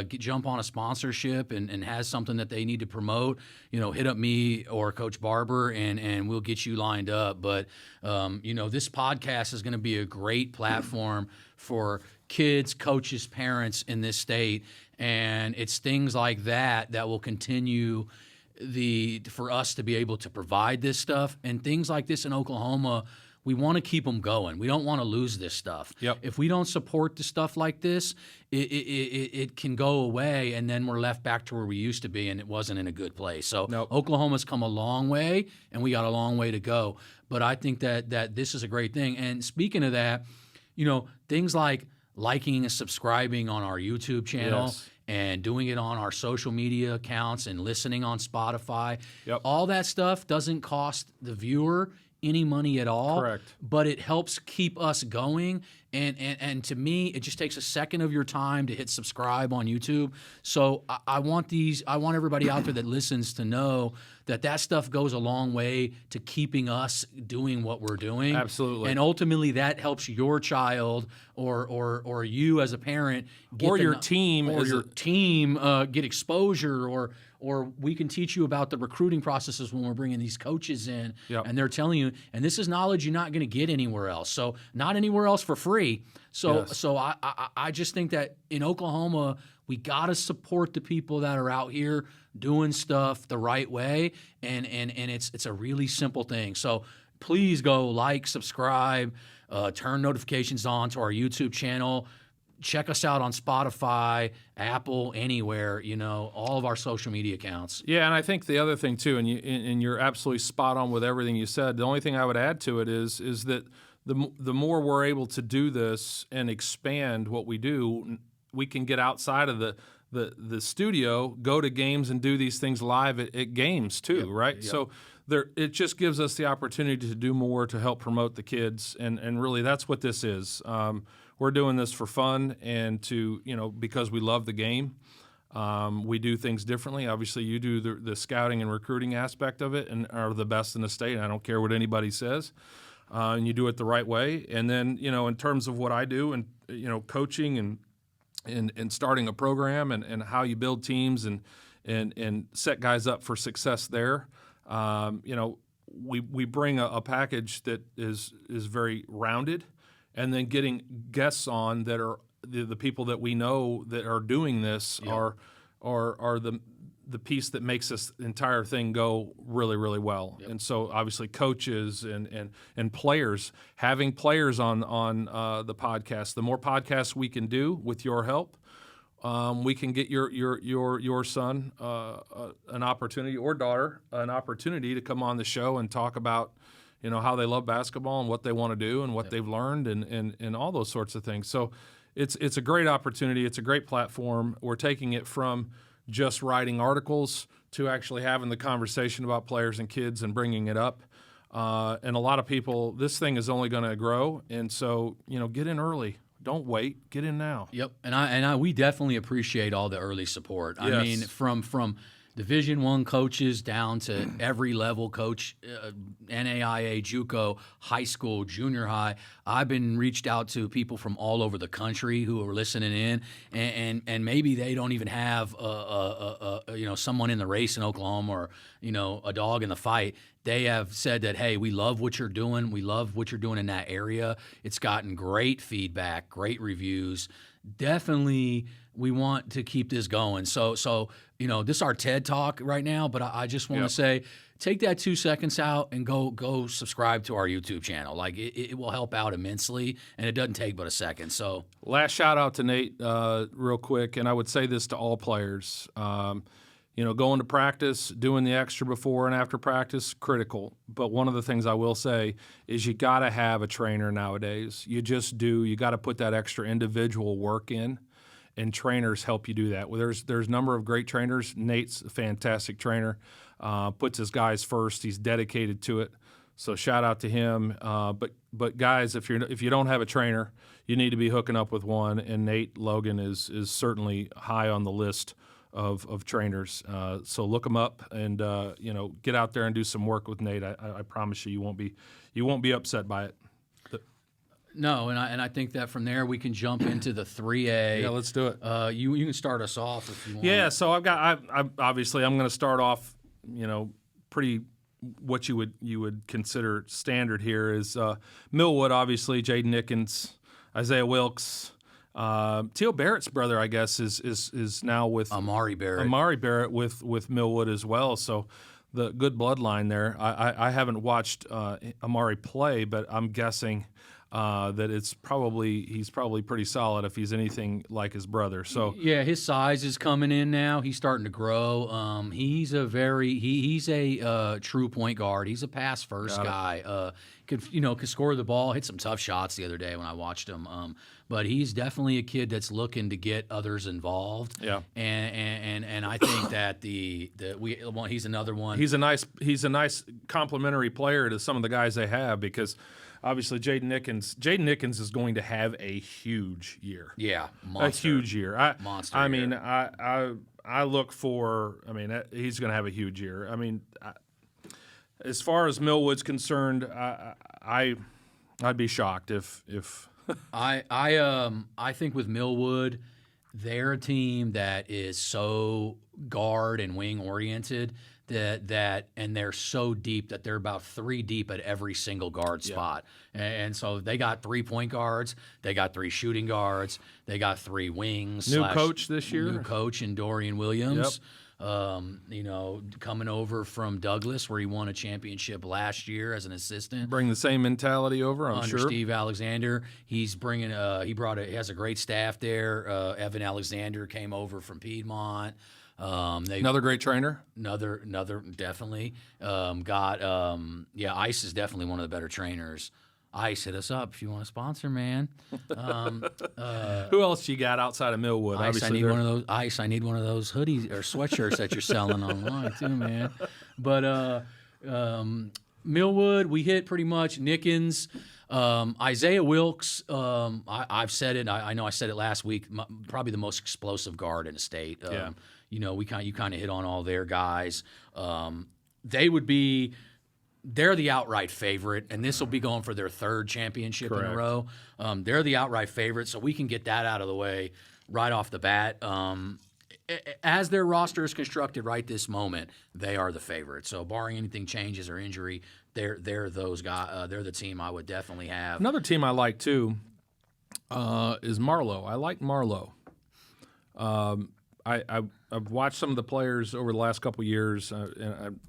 jump on a sponsorship and has something that they need to promote, hit up me or Coach Barber and we'll get you lined up. But, this podcast is going to be a great platform for kids, coaches, parents in this state. And it's things like that will continue for us to be able to provide this stuff. And things like this in Oklahoma, we want to keep them going. We don't want to lose this stuff. Yep. If we don't support the stuff like this, it can go away, and then we're left back to where we used to be, and it wasn't in a good place. So Nope. Oklahoma's come a long way, and we got a long way to go. But I think that this is a great thing. And speaking of that, things like liking and subscribing on our YouTube channel. Yes. And doing it on our social media accounts and listening on Spotify. Yep. All that stuff doesn't cost the viewer any money at all. Correct. But it helps keep us going. And to me, it just takes a second of your time to hit subscribe on YouTube. So I want everybody out there that listens to know that stuff goes a long way to keeping us doing what we're doing. Absolutely. And ultimately that helps your child or you as a parent Or your team get exposure, or we can teach you about the recruiting processes when we're bringing these coaches in. Yep. And they're telling you, and this is knowledge you're not going to get anywhere else. So not anywhere else for free. So Yes. so I just think that in Oklahoma, we got to support the people that are out here doing stuff the right way, and it's a really simple thing. So please go like, subscribe, turn notifications on to our YouTube channel. Check us out on Spotify, Apple, anywhere, all of our social media accounts. Yeah, and I think the other thing too, and you're absolutely spot on with everything you said. The only thing I would add to it is that the more we're able to do this and expand what we do, we can get outside of the studio, go to games and do these things live at games too, Yep. right? Yep. So it just gives us the opportunity to do more to help promote the kids, and really that's what this is. We're doing this for fun and because we love the game. We do things differently. Obviously, you do the scouting and recruiting aspect of it and are the best in the state. I don't care what anybody says. And you do it the right way. And then, in terms of what I do and, coaching and starting a program and how you build teams and set guys up for success there, we bring a package that is very rounded. And then getting guests on that are the people that we know that are doing this are the piece that makes this entire thing go really, really well. Yep. And so obviously coaches and players, having players on the podcast, the more podcasts we can do with your help, we can get your son an opportunity, or daughter an opportunity to come on the show and talk about how they love basketball and what they want to do and what they've learned and all those sorts of things. So it's a great opportunity. It's a great platform. We're taking it from just writing articles to actually having the conversation about players and kids and bringing it up. And a lot of people, this thing is only going to grow. And so, get in early. Don't wait. Get in now. Yep. And we definitely appreciate all the early support. Yes. I mean, from Division I coaches down to every level coach, NAIA, JUCO, high school, junior high. I've been reached out to people from all over the country who are listening in, and maybe they don't even have someone in the race in Oklahoma or a dog in the fight. They have said that, hey, we love what you're doing. We love what you're doing in that area. It's gotten great feedback, great reviews. Definitely, we want to keep this going. So this is our TED Talk right now, but I just want to say, take that 2 seconds out and go subscribe to our YouTube channel. Like it will help out immensely, and it doesn't take but a second. So last shout out to Nate, real quick, and I would say this to all players. Going to practice, doing the extra before and after practice, critical. But one of the things I will say is you got to have a trainer nowadays. You just do. You got to put that extra individual work in, and trainers help you do that. Well, there's a number of great trainers. Nate's a fantastic trainer, puts his guys first. He's dedicated to it. So shout out to him. But guys, if you don't have a trainer, you need to be hooking up with one. And Nate Logan is certainly high on the list of trainers. So look them up and get out there and do some work with Nate. I promise you won't be upset by it. No, and I think that from there we can jump into the 3A. Yeah, let's do it. You can start us off if you want. Yeah, so I obviously I'm going to start off, pretty what you would consider standard here is Millwood, obviously, Jaden Nickens, Isaiah Wilkes, Teal Barrett's brother, I guess, is now with Amari Barrett. Amari Barrett with Millwood as well. So the good bloodline there. I haven't watched Amari play, but I'm guessing that he's probably pretty solid if he's anything like his brother. So yeah, his size is coming in now. He's starting to grow. He's a true point guard. He's a pass first guy. Could score the ball. Hit some tough shots the other day when I watched him. But he's definitely a kid that's looking to get others involved. Yeah, and I think that he's another one. He's a nice complementary player to some of the guys they have because. Obviously, Jaden Nickens is going to have a huge year. Yeah, monster. A huge year. Monster. I mean, I look for. I mean, he's going to have a huge year. I mean, as far as Millwood's concerned, I'd be shocked if. I think with Millwood, they're a team that is so guard and wing oriented. And they're so deep that they're about 3 deep at every single guard spot. And so they got 3 point guards, they got 3 shooting guards, they got 3 wings. New coach this year. New coach in Dorian Williams. Coming over from Douglas where he won a championship last year as an assistant. Bring the same mentality over, I'm Under sure. Steve Alexander. He's bringing he has a great staff there. Evan Alexander came over from Piedmont. Another great trainer. Another definitely. Ice is definitely one of the better trainers. Ice, hit us up if you want to sponsor, man. Who else you got outside of Millwood? Ice, Obviously, I need one of those. Ice, I need one of those hoodies or sweatshirts that you're selling online too, man. But Millwood, we hit pretty much. Nickens, Isaiah Wilkes. I've said it. I know I said it last week. Probably the most explosive guard in the state. Yeah. You kind of hit on all their guys. They're the outright favorite, and this will be going for their 3rd championship in a row. They're the outright favorite, so we can get that out of the way right off the bat. As their roster is constructed right this moment, they are the favorite. So barring anything changes or injury, they're those guys. They're the team I would definitely have. Another team I like too is Marlowe. I like Marlowe. I've watched some of the players over the last couple of years, and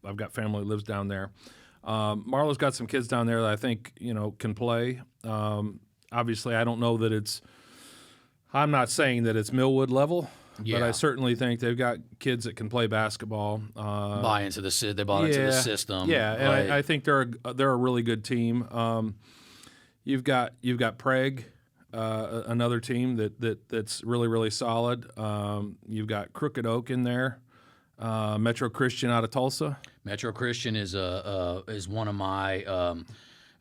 I've got family that lives down there. Marlowe's got some kids down there that I think can play. Obviously, I don't know that it's. I'm not saying that it's Millwood level, but I certainly think they've got kids that can play basketball. They bought into the system. Yeah, and I think they're a really good team. You've got Prague. Another team that's really, really solid. You've got Crooked Oak in there, Metro Christian out of Tulsa. Metro Christian is one of my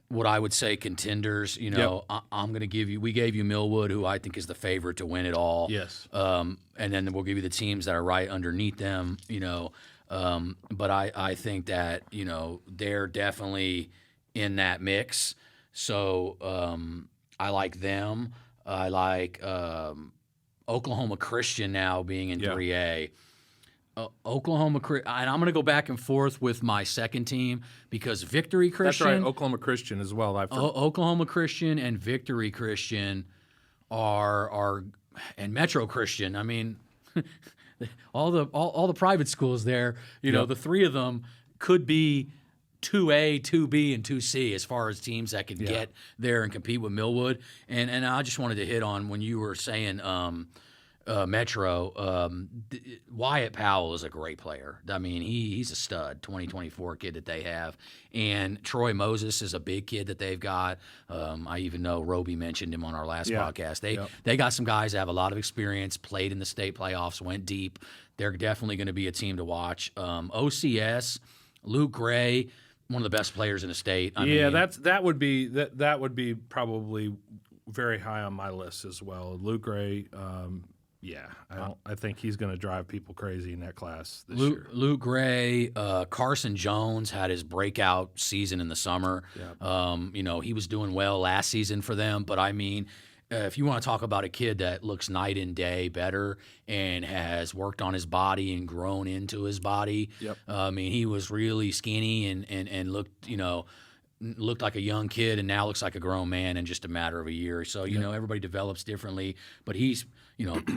what I would say contenders. I'm going to give you. We gave you Millwood, who I think is the favorite to win it all. Yes. And then we'll give you the teams that are right underneath them. But I think that they're definitely in that mix. So. I like them. I like Oklahoma Christian now being in 3A. Oklahoma Christian, and I'm going to go back and forth with my second team because Victory Christian. That's right, Oklahoma Christian as well. Oklahoma Christian and Victory Christian are and Metro Christian. I mean, all the private schools there. The 3 of them could be 2A, 2B, and 2C as far as teams that can get there and compete with Millwood. And I just wanted to hit on when you were saying Metro, Wyatt Powell is a great player. I mean, he's a stud, 2024 kid that they have. And Troy Moses is a big kid that they've got. I even know Roby mentioned him on our last podcast. They got some guys that have a lot of experience, played in the state playoffs, went deep. They're definitely going to be a team to watch. OCS, Luke Gray, one of the best players in the state. I mean, that would be probably very high on my list as well. Luke Gray, Yeah, I think he's going to drive people crazy in that class this year. Luke Gray, Carson Jones had his breakout season in the summer. He was doing well last season for them. But I mean, if you want to talk about a kid that looks night and day better and has worked on his body and grown into his body, I mean, he was really skinny and looked like a young kid and now looks like a grown man in just a matter of a year. So, everybody develops differently, but he's,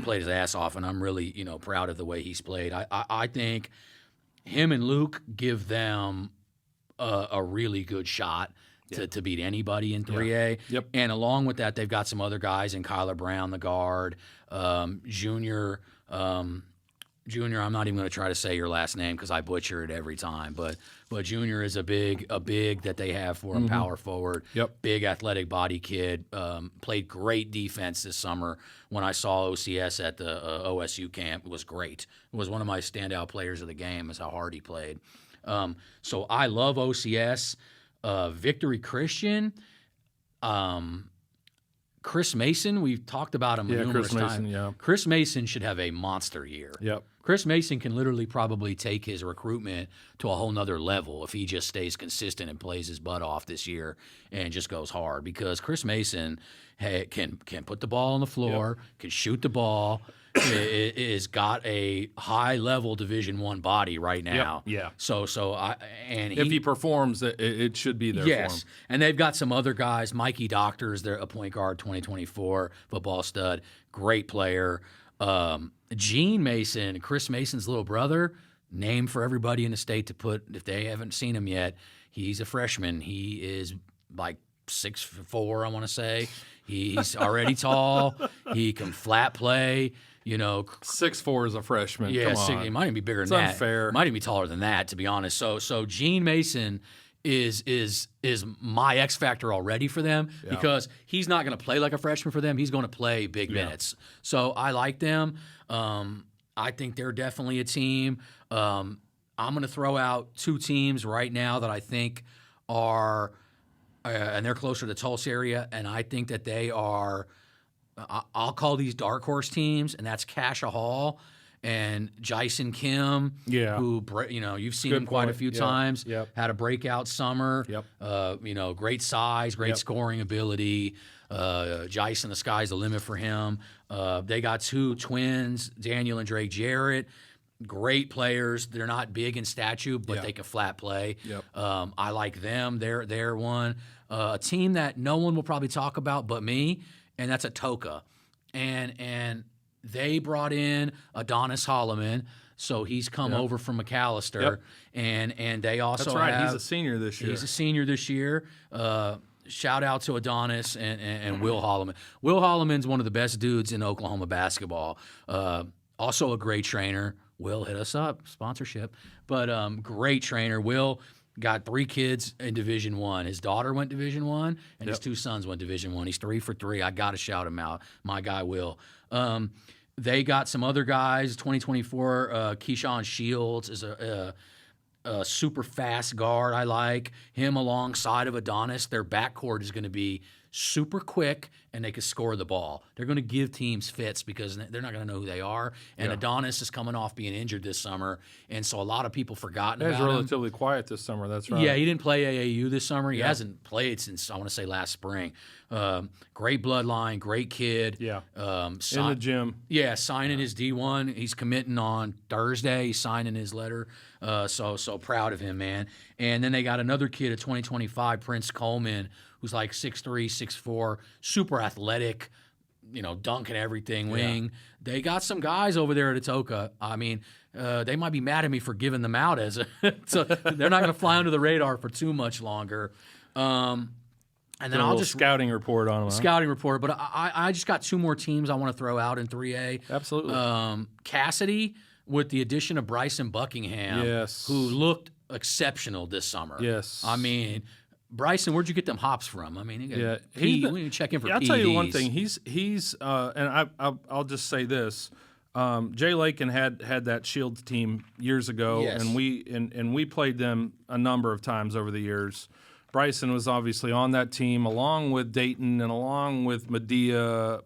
played his ass off, and I'm really, proud of the way he's played. I think him and Luke give them a really good shot to beat anybody in 3A. And along with that, they've got some other guys in Kyler Brown, the guard, Junior, I'm not even going to try to say your last name because I butcher it every time. But Junior is a big that they have for him, power forward. Big athletic body kid. Played great defense this summer. When I saw OCS at the OSU camp, it was great. It was one of my standout players of the game is how hard he played. So I love OCS. Victory Christian. Chris Mason, we've talked about him numerous times. Chris Mason should have a monster year. Chris Mason can literally probably take his recruitment to a whole nother level if he just stays consistent and plays his butt off this year and just goes hard, because Chris Mason can put the ball on the floor, can shoot the ball, is got a high-level Division I body right now. So if he performs, it should be there for him. And they've got some other guys. Mikey Doctors, they're a point guard, 2024 football stud, great player. Gene Mason, Chris Mason's little brother, name for everybody in the state to put if they haven't seen him yet. He's a freshman. He is like 6'4", I want to say. He's already tall. He can flat play. 6'4" as a freshman. Come on. He might even be bigger It's than that. Unfair. Might even be taller than that, to be honest. So Gene Mason is my X factor already for them, because he's not going to play like a freshman for them. He's going to play big minutes. So I like them. I think they're definitely a team. I'm going to throw out two teams right now that I think are, and they're closer to the Tulsa area, and I think that they are. I'll call these dark horse teams, and that's Cassia Hall and Jason Kim, who you've seen him quite a few times. Had a breakout summer. Great size, great scoring ability. Jason, the sky's the limit for him. They got two twins, Daniel and Drake Jarrett. Great players. They're not big in stature, but they can flat play. I like them. They're one. A team that no one will probably talk about but me, and that's Atoka. And they brought in Adonis Holloman, so he's come over from McAllister. And they also That's right. have, he's a senior this year. He's a senior this year. Shout out to Adonis and Will Holloman. Will Holloman's one of the best dudes in Oklahoma basketball. Also a great trainer. Will, hit us up, sponsorship. But great trainer. Will got 3 kids in Division I. His daughter went Division I, and his 2 sons went Division I. He's 3 for 3. I got to shout him out. My guy, Will. They got some other guys. 2024, Keyshawn Shields is a super fast guard. I like him alongside of Adonis. Their backcourt is going to be super quick, and they can score the ball. They're going to give teams fits because they're not going to know who they are. And Adonis is coming off being injured this summer, and so a lot of people forgotten about him. He's relatively quiet this summer. That's right. Yeah, he didn't play AAU this summer. He hasn't played since, I want to say, last spring. Great bloodline, great kid. In the gym. Yeah, signing his D1. He's committing on Thursday. He's signing his letter. So proud of him, man. And then they got another kid at 2025, Prince Coleman, who's like 6'3", 6'4", super athletic, dunking everything, wing. They got some guys over there at Atoka. I mean, they might be mad at me for giving them out as so they're not going to fly under the radar for too much longer. And then I'll just scouting report on them. Scouting report, but I just got 2 more teams I want to throw out in 3A. Absolutely. Cassidy, with the addition of Bryson Buckingham, who looked exceptional this summer. I mean, Bryson, where'd you get them hops from? I mean, we need to check in for PEDs. I'll tell you one thing. He's and I'll just say this. Jay Lakin had that Shields team years ago, and we played them a number of times over the years. Bryson was obviously on that team, along with Dayton and along with Padilla,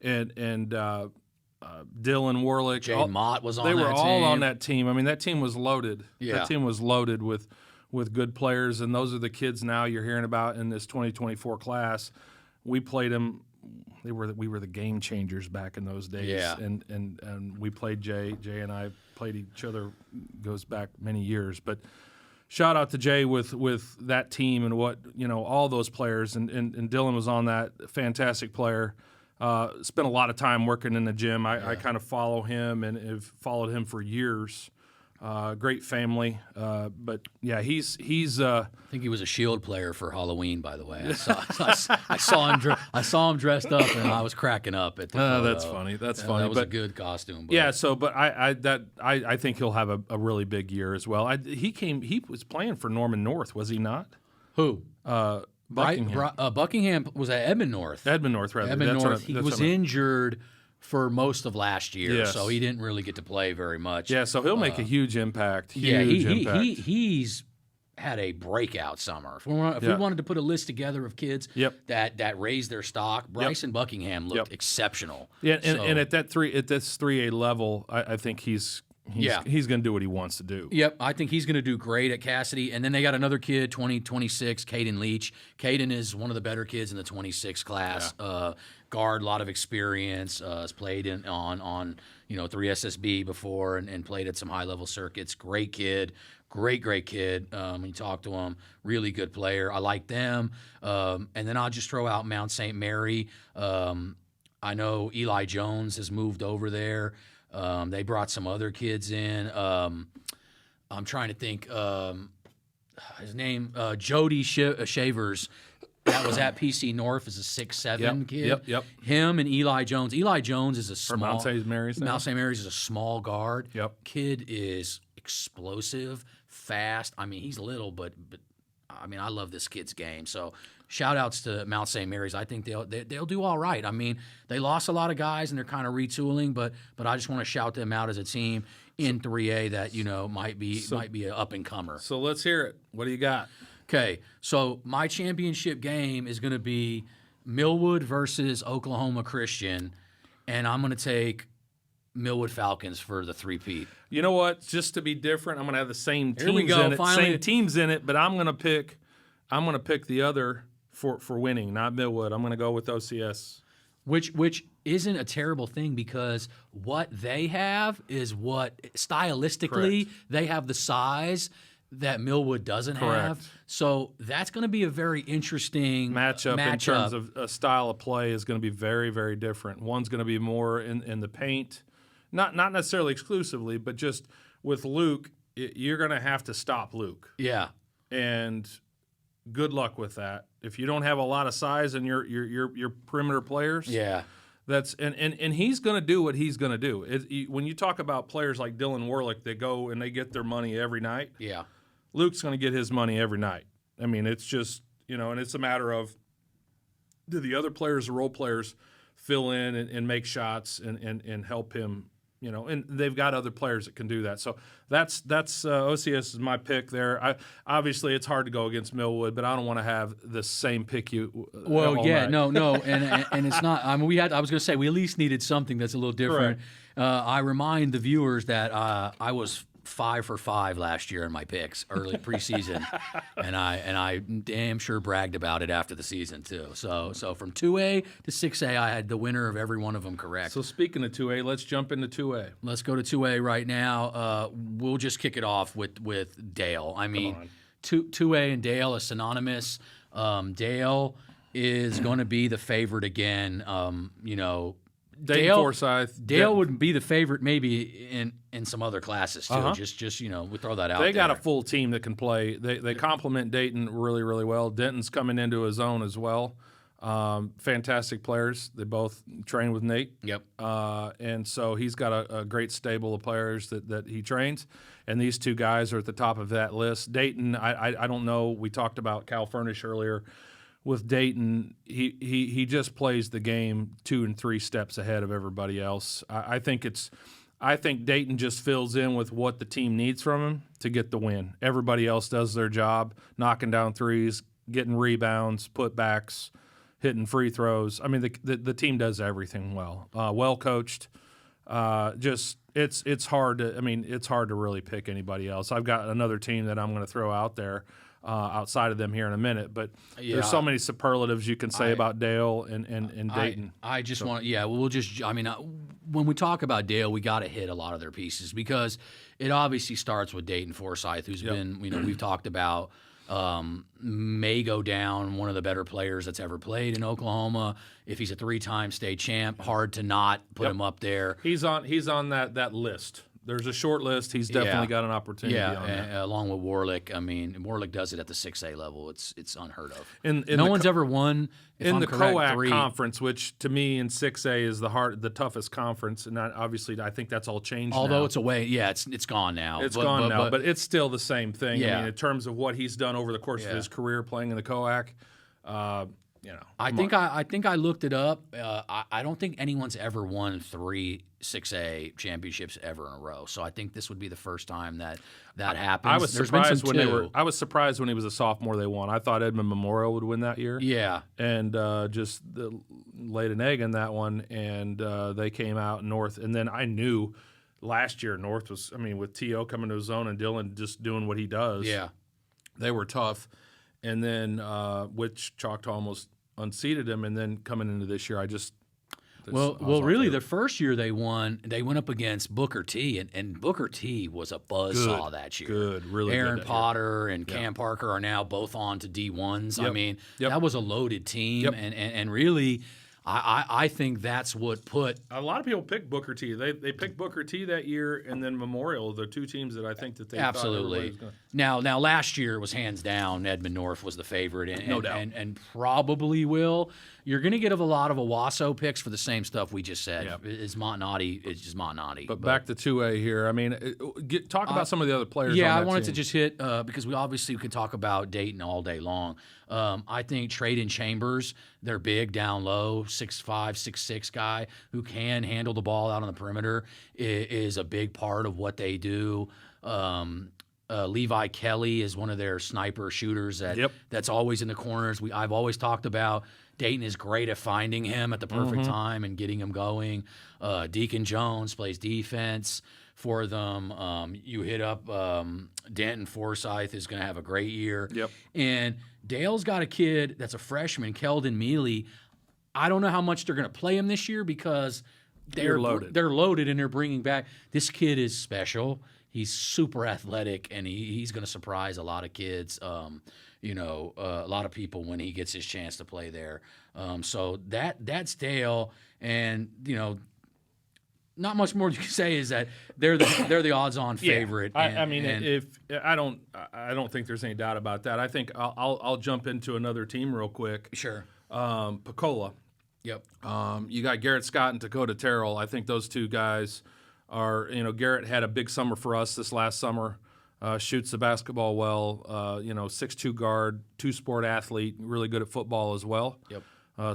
and Dylan Warlick. Jay Mott was on that team. They team. were all on that team. I mean, that team was loaded. Yeah. That team was loaded with good players, and those are the kids now you're hearing about in this 2024 class. We played them. We were the game changers back in those days. Yeah. And we played Jay. Jay and I played each other, goes back many years. But shout out to Jay with that team and what, all those players. And Dylan was on that, fantastic player. Spent a lot of time working in the gym. I kind of follow him and have followed him for years. Great family, but yeah, he's. I think he was a Shield player for Halloween. By the way, I saw him dressed up, and I was cracking up at the photo. That's funny. That's funny. That was a good costume. But. Yeah. So, but I think he'll have a really big year as well. He was playing for Norman North, was he not? Who? Buckingham. Buckingham was at Edmond North. Edmond North, rather. Edmond North. He was injured for most of last year, Yes. so he didn't really get to play very much. Yeah, so he'll make a huge impact. He's had a breakout summer. If we wanted to put a list together of kids that raised their stock, Bryson Buckingham looked exceptional. Yeah, and at this 3A level, I think he's going to do what he wants to do. Yep, I think he's going to do great at Cassidy. And then they got another kid, 26, Caden Leach. Caden is one of the better kids in the 26 class. Yeah. Guard, a lot of experience. Has played on 3SSB before and played at some high-level circuits. Great kid. Great kid. When you talk to him, really good player. I like them. And then I'll just throw out Mount St. Mary. I know Eli Jones has moved over there. They brought some other kids in. I'm trying to think. His name, Jody Shavers, that was at PC North as a 6'7" kid. Yep. Him and Eli Jones. Eli Jones is a small. Mount St. Mary's. Mount St. Mary's is a small guard. Yep. Kid is explosive, fast. I mean, he's little, but I mean, I love this kid's game. So shout outs to Mount St. Mary's. I think they'll do all right. I mean, they lost a lot of guys and they're kind of retooling, but I just want to shout them out as a team in 3A that might be an up and comer. So let's hear it. What do you got? Okay, so my championship game is going to be Millwood versus Oklahoma Christian, and I'm going to take Millwood Falcons for the three-peat. You know what? Just to be different, I'm going to have the same teams Here we go, in it. finally. Same teams in it, but I'm going to pick the other for winning, not Millwood. I'm going to go with OCS. Which isn't a terrible thing because what they have is what stylistically they have the size that Millwood doesn't have. So that's going to be a very interesting matchup in terms of a style of play is going to be very, very different. One's going to be more in the paint, not necessarily exclusively, but just with Luke, you're going to have to stop Luke. Yeah. And good luck with that. If you don't have a lot of size in your perimeter players, and he's going to do what he's going to do. When you talk about players like Dylan Warlick, they go and they get their money every night. Yeah. Luke's going to get his money every night. I mean, it's just, and it's a matter of do the other players, the role players, fill in and make shots and help him, and they've got other players that can do that. So that's OCS is my pick there. Obviously, it's hard to go against Millwood, but I don't want to have the same pick you. Well, yeah, night. no, and it's not. I mean, I was going to say we at least needed something that's a little different. I remind the viewers that I was 5 for 5 last year in my picks early preseason, and I damn sure bragged about it after the season too. So from 2A to 6A, I had the winner of every one of them correct. So speaking of 2A, let's jump into 2A. Let's go to 2A right now. We'll just kick it off with Dale. I mean, 2A and Dale is synonymous. Dale is going to be the favorite again. Dale would be the favorite maybe in some other classes too. Just we throw that out. They got a full team that can play. They complement Dayton really, really well. Denton's coming into his own as well. Fantastic players. They both train with Nate. Yep. And so he's got a great stable of players that he trains. And these two guys are at the top of that list. Dayton, I don't know. We talked about Cal Furnish earlier. With Dayton, he just plays the game 2 and 3 steps ahead of everybody else. I think it's I think Dayton just fills in with what the team needs from him to get the win. Everybody else does their job, knocking down threes, getting rebounds, putbacks, hitting free throws. I mean, the team does everything well. Well coached. It's hard to. I mean, it's hard to really pick anybody else. I've got another team that I'm going to throw out there. Outside of them here in a minute, but there's so many superlatives you can say about Dale and Dayton. I just want to, we'll just, I mean, when we talk about Dale, we got to hit a lot of their pieces because it obviously starts with Dayton Forsythe, who's been, we've talked about, may go down one of the better players that's ever played in Oklahoma. If he's a 3-time state champ, hard to not put him up there. He's on that list. There's a short list. He's definitely got an opportunity on that. Along with Warlick. I mean, Warlick does it at the 6A level. It's unheard of. No one's ever won. In the COAC conference, which to me in 6A is the toughest conference, and obviously I think that's all changed Although now. it's away, it's gone now. It's gone now, but it's still the same thing. Yeah. I mean, in terms of what he's done over the course of his career playing in the COAC, I think I looked it up. I don't think anyone's ever won 3 6A championships ever in a row. So I think this would be the first time that happens. I was surprised when he was a sophomore they won. I thought Edmond Memorial would win that year. Yeah, and just laid an egg in that one, and they came out North. And then I knew last year North was. I mean, with T.O. coming to his own and Dylan just doing what he does. Yeah, they were tough. And then which Choctaw almost unseated him, and then coming into this year, really, the first year they won, they went up against Booker T, and Booker T was a buzzsaw that year. Really Aaron good Potter and Cam Parker are now both on to D1s. I mean, that was a loaded team, and really, I think that's what put a lot of people picked Booker T. They picked Booker T that year, and then Memorial, the two teams that I think that they absolutely. Thought now last year it was hands down Edmond North was the favorite, and, no doubt, and probably will. You're going to get a lot of Owasso picks for the same stuff we just said. It's Montanati. It's just Montanati. But back to 2A here. I mean, talk about some of the other players. Yeah, on that I wanted team. to just hit because we obviously could talk about Dayton all day long. I think Traden Chambers, they're big down low, 6'5", 6'6" guy who can handle the ball out on the perimeter is a big part of what they do. Levi Kelly is one of their sniper shooters that's always in the corners. I've always talked about Dayton is great at finding him at the perfect time and getting him going. Deacon Jones plays defense for them. You hit up Denton Forsythe is going to have a great year. And Dale's got a kid that's a freshman, Keldon Mealy. I don't know how much they're going to play him this year because they're loaded. They're loaded and they're bringing back. This kid is special. He's super athletic, and he's going to surprise a lot of kids, a lot of people when he gets his chance to play there. So that's Dale, and not much more you can say is that they're the odds-on favorite. I don't think there's any doubt about that. I think I'll jump into another team real quick. Sure. Pecola. Yep. You got Garrett Scott and Dakota Terrell. I think those two guys are, Garrett had a big summer for us this last summer. Shoots the basketball well. 6'2" guard, two-sport athlete, really good at football as well. Yep.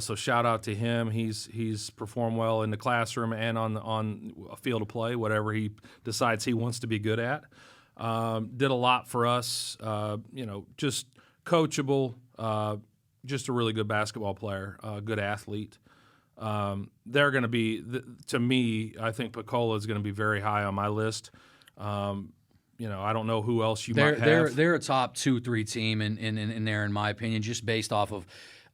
So shout out to him. He's performed well in the classroom and on a field of play, whatever he decides he wants to be good at. Did a lot for us. Just coachable. Just a really good basketball player, good athlete. They're going to be, to me, I think Pecola is going to be very high on my list. I don't know who else you might have. They're a top 2-3 team in there, in my opinion, just based off of.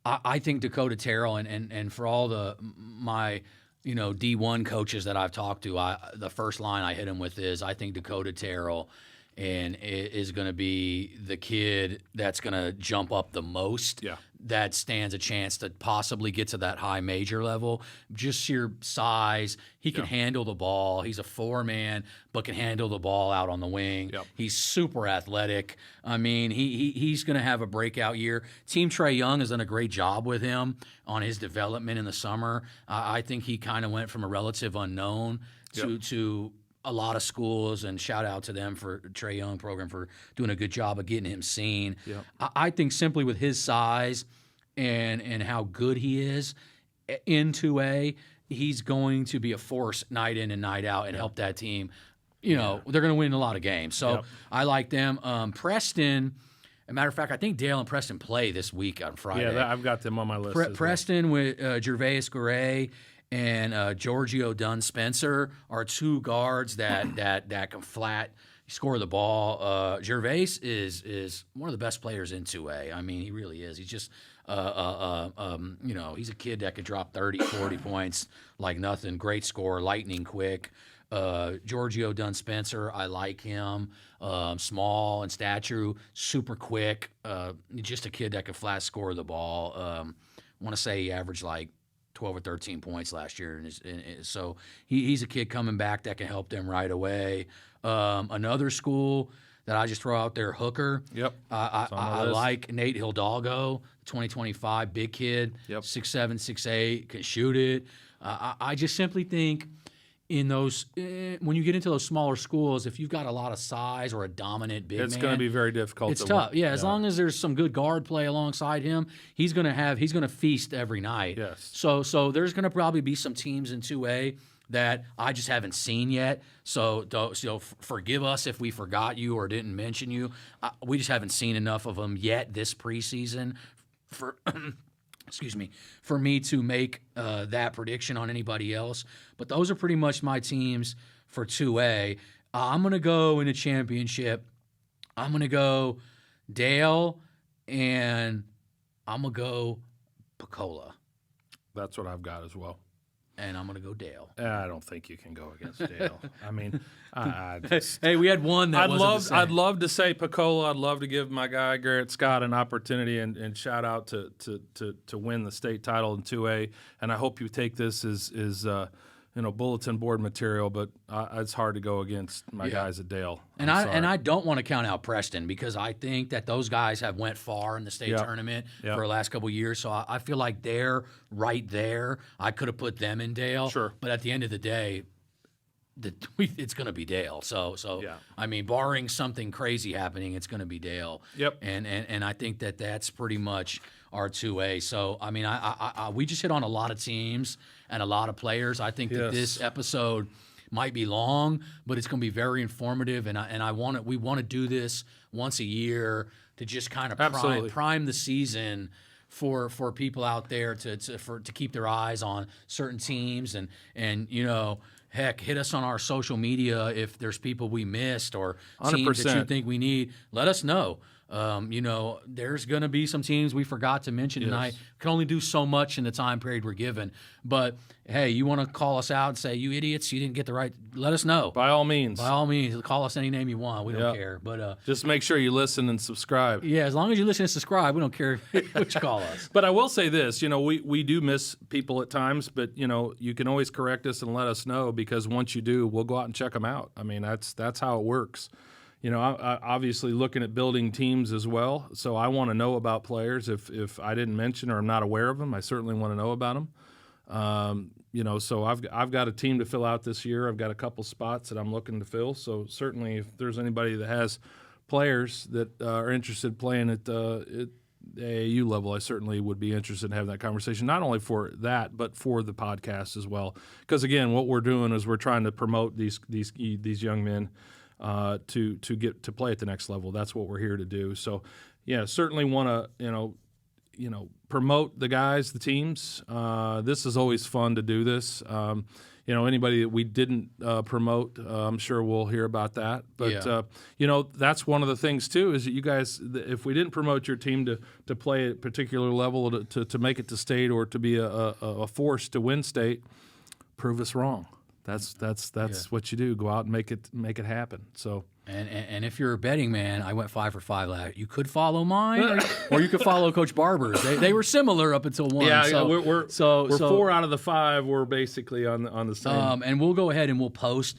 I think Dakota Terrell and for all my D1 coaches that I've talked to, the first line I hit him with is I think Dakota Terrell and is going to be the kid that's going to jump up the most. Yeah. That stands a chance to possibly get to that high major level. Just sheer size. He can handle the ball. He's a 4-man, but can handle the ball out on the wing. Yep. He's super athletic. I mean, he's going to have a breakout year. Team Trey Young has done a great job with him on his development in the summer. I think he kind of went from a relative unknown to a lot of schools, and shout out to them for Trey Young program for doing a good job of getting him seen. Yep. I think simply with his size and how good he is in 2A, he's going to be a force night in and night out and help that team. You know, they're going to win a lot of games. So I like them. Preston, as a matter of fact, I think Dale and Preston play this week on Friday. Yeah, I've got them on my list. Preston with Gervais Garay and Giorgio Dunn Spencer are two guards that can flat score the ball. Gervais is one of the best players in 2A. I mean, he really is. He's just you know, he's a kid that could drop 30, 40 points like nothing. Great scorer, lightning quick. Giorgio Dunn Spencer, I like him. Small in stature, super quick. Just a kid that could flat score the ball. I want to say he averaged like 12 or 13 points last year. So he's a kid coming back that can help them right away. Another school that I just throw out there, Hooker. Yep. I like Nate Hidalgo, 2025, big kid, 6'7", 6'8", can shoot it. I just simply think in those when you get into those smaller schools, if you've got a lot of size or a dominant big man, it's going to be very difficult. It's tough. Yeah, as long as there's some good guard play alongside him, he's going to feast every night. Yes. So there's going to probably be some teams in 2A that I just haven't seen yet. So forgive us if we forgot you or didn't mention you. We just haven't seen enough of them yet this preseason for for me to make that prediction on anybody else. But those are pretty much my teams for 2A. I'm going to go in the championship. I'm going to go Dale, and I'm going to go Pecola. That's what I've got as well. And I'm going to go Dale. I don't think you can go against Dale. I mean, hey, we had one that I'd love to say Pecola. I'd love to give my guy Garrett Scott an opportunity and shout out to win the state title in 2A. And I hope you take this as bulletin board material. But it's hard to go against my guys at Dale. And I don't want to count out Preston because I think that those guys have went far in the state tournament for the last couple of years. So I feel like they're right there. I could have put them in Dale. Sure. But at the end of the day, it's going to be Dale. So I mean, barring something crazy happening, it's going to be Dale. Yep. And I think that's pretty much our 2A. So I mean, we just hit on a lot of teams and a lot of players. I think that this episode might be long, but it's going to be very informative. And we want to do this once a year to just kind of prime the season for people out there to keep their eyes on certain teams and you know. Heck, hit us on our social media if there's people we missed or 100%. teams that you think we need. Let us know. You know, there's going to be some teams we forgot to mention tonight. Can only do so much in the time period we're given. But, hey, you want to call us out and say, you idiots, you didn't get the right – let us know. By all means. By all means. Call us any name you want. We don't care. But just make sure you listen and subscribe. Yeah, as long as you listen and subscribe, we don't care what you call us. But I will say this. You know, we do miss people at times, but, you know, you can always correct us and let us know because once you do, we'll go out and check them out. I mean, that's how it works. You know, I obviously looking at building teams as well. So I want to know about players. If I didn't mention or I'm not aware of them, I certainly want to know about them. You know, so I've got a team to fill out this year. I've got a couple spots that I'm looking to fill. So certainly, if there's anybody that has players that are interested playing at the AAU level, I certainly would be interested in having that conversation. Not only for that, but for the podcast as well. Because again, what we're doing is we're trying to promote these young men. To get to play at the next level. That's what we're here to do. So, yeah, certainly want to promote the guys, the teams. This is always fun to do this. You know, anybody that we didn't promote, I'm sure we'll hear about that. But you know, that's one of the things too is that you guys, if we didn't promote your team to play at a particular level to make it to state or to be a force to win state, prove us wrong. That's what you do. Go out and make it happen. So and if you're a betting man, I went 5 for 5 last. You could follow mine, or you could follow Coach Barber's. They were similar up until one. Yeah, so, we're 4 out of the 5. We're basically on the same. And we'll go ahead and we'll post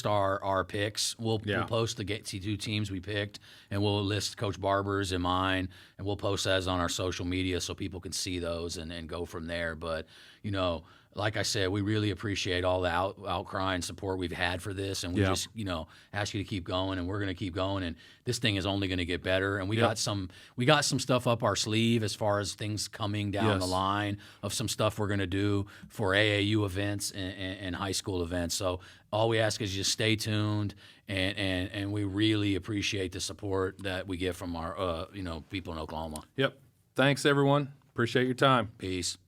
our picks. We'll post the two teams we picked, and we'll list Coach Barber's and mine, and we'll post those on our social media so people can see those and go from there. But you know. like I said, we really appreciate all the outcry and support we've had for this, and we Yeah. just ask you to keep going, and we're going to keep going, and this thing is only going to get better. And we got some stuff up our sleeve as far as things coming down the Yes. line of some stuff we're going to do for AAU events and high school events. So all we ask is just stay tuned, and we really appreciate the support that we get from our people in Oklahoma. Yep. Thanks, everyone. Appreciate your time. Peace.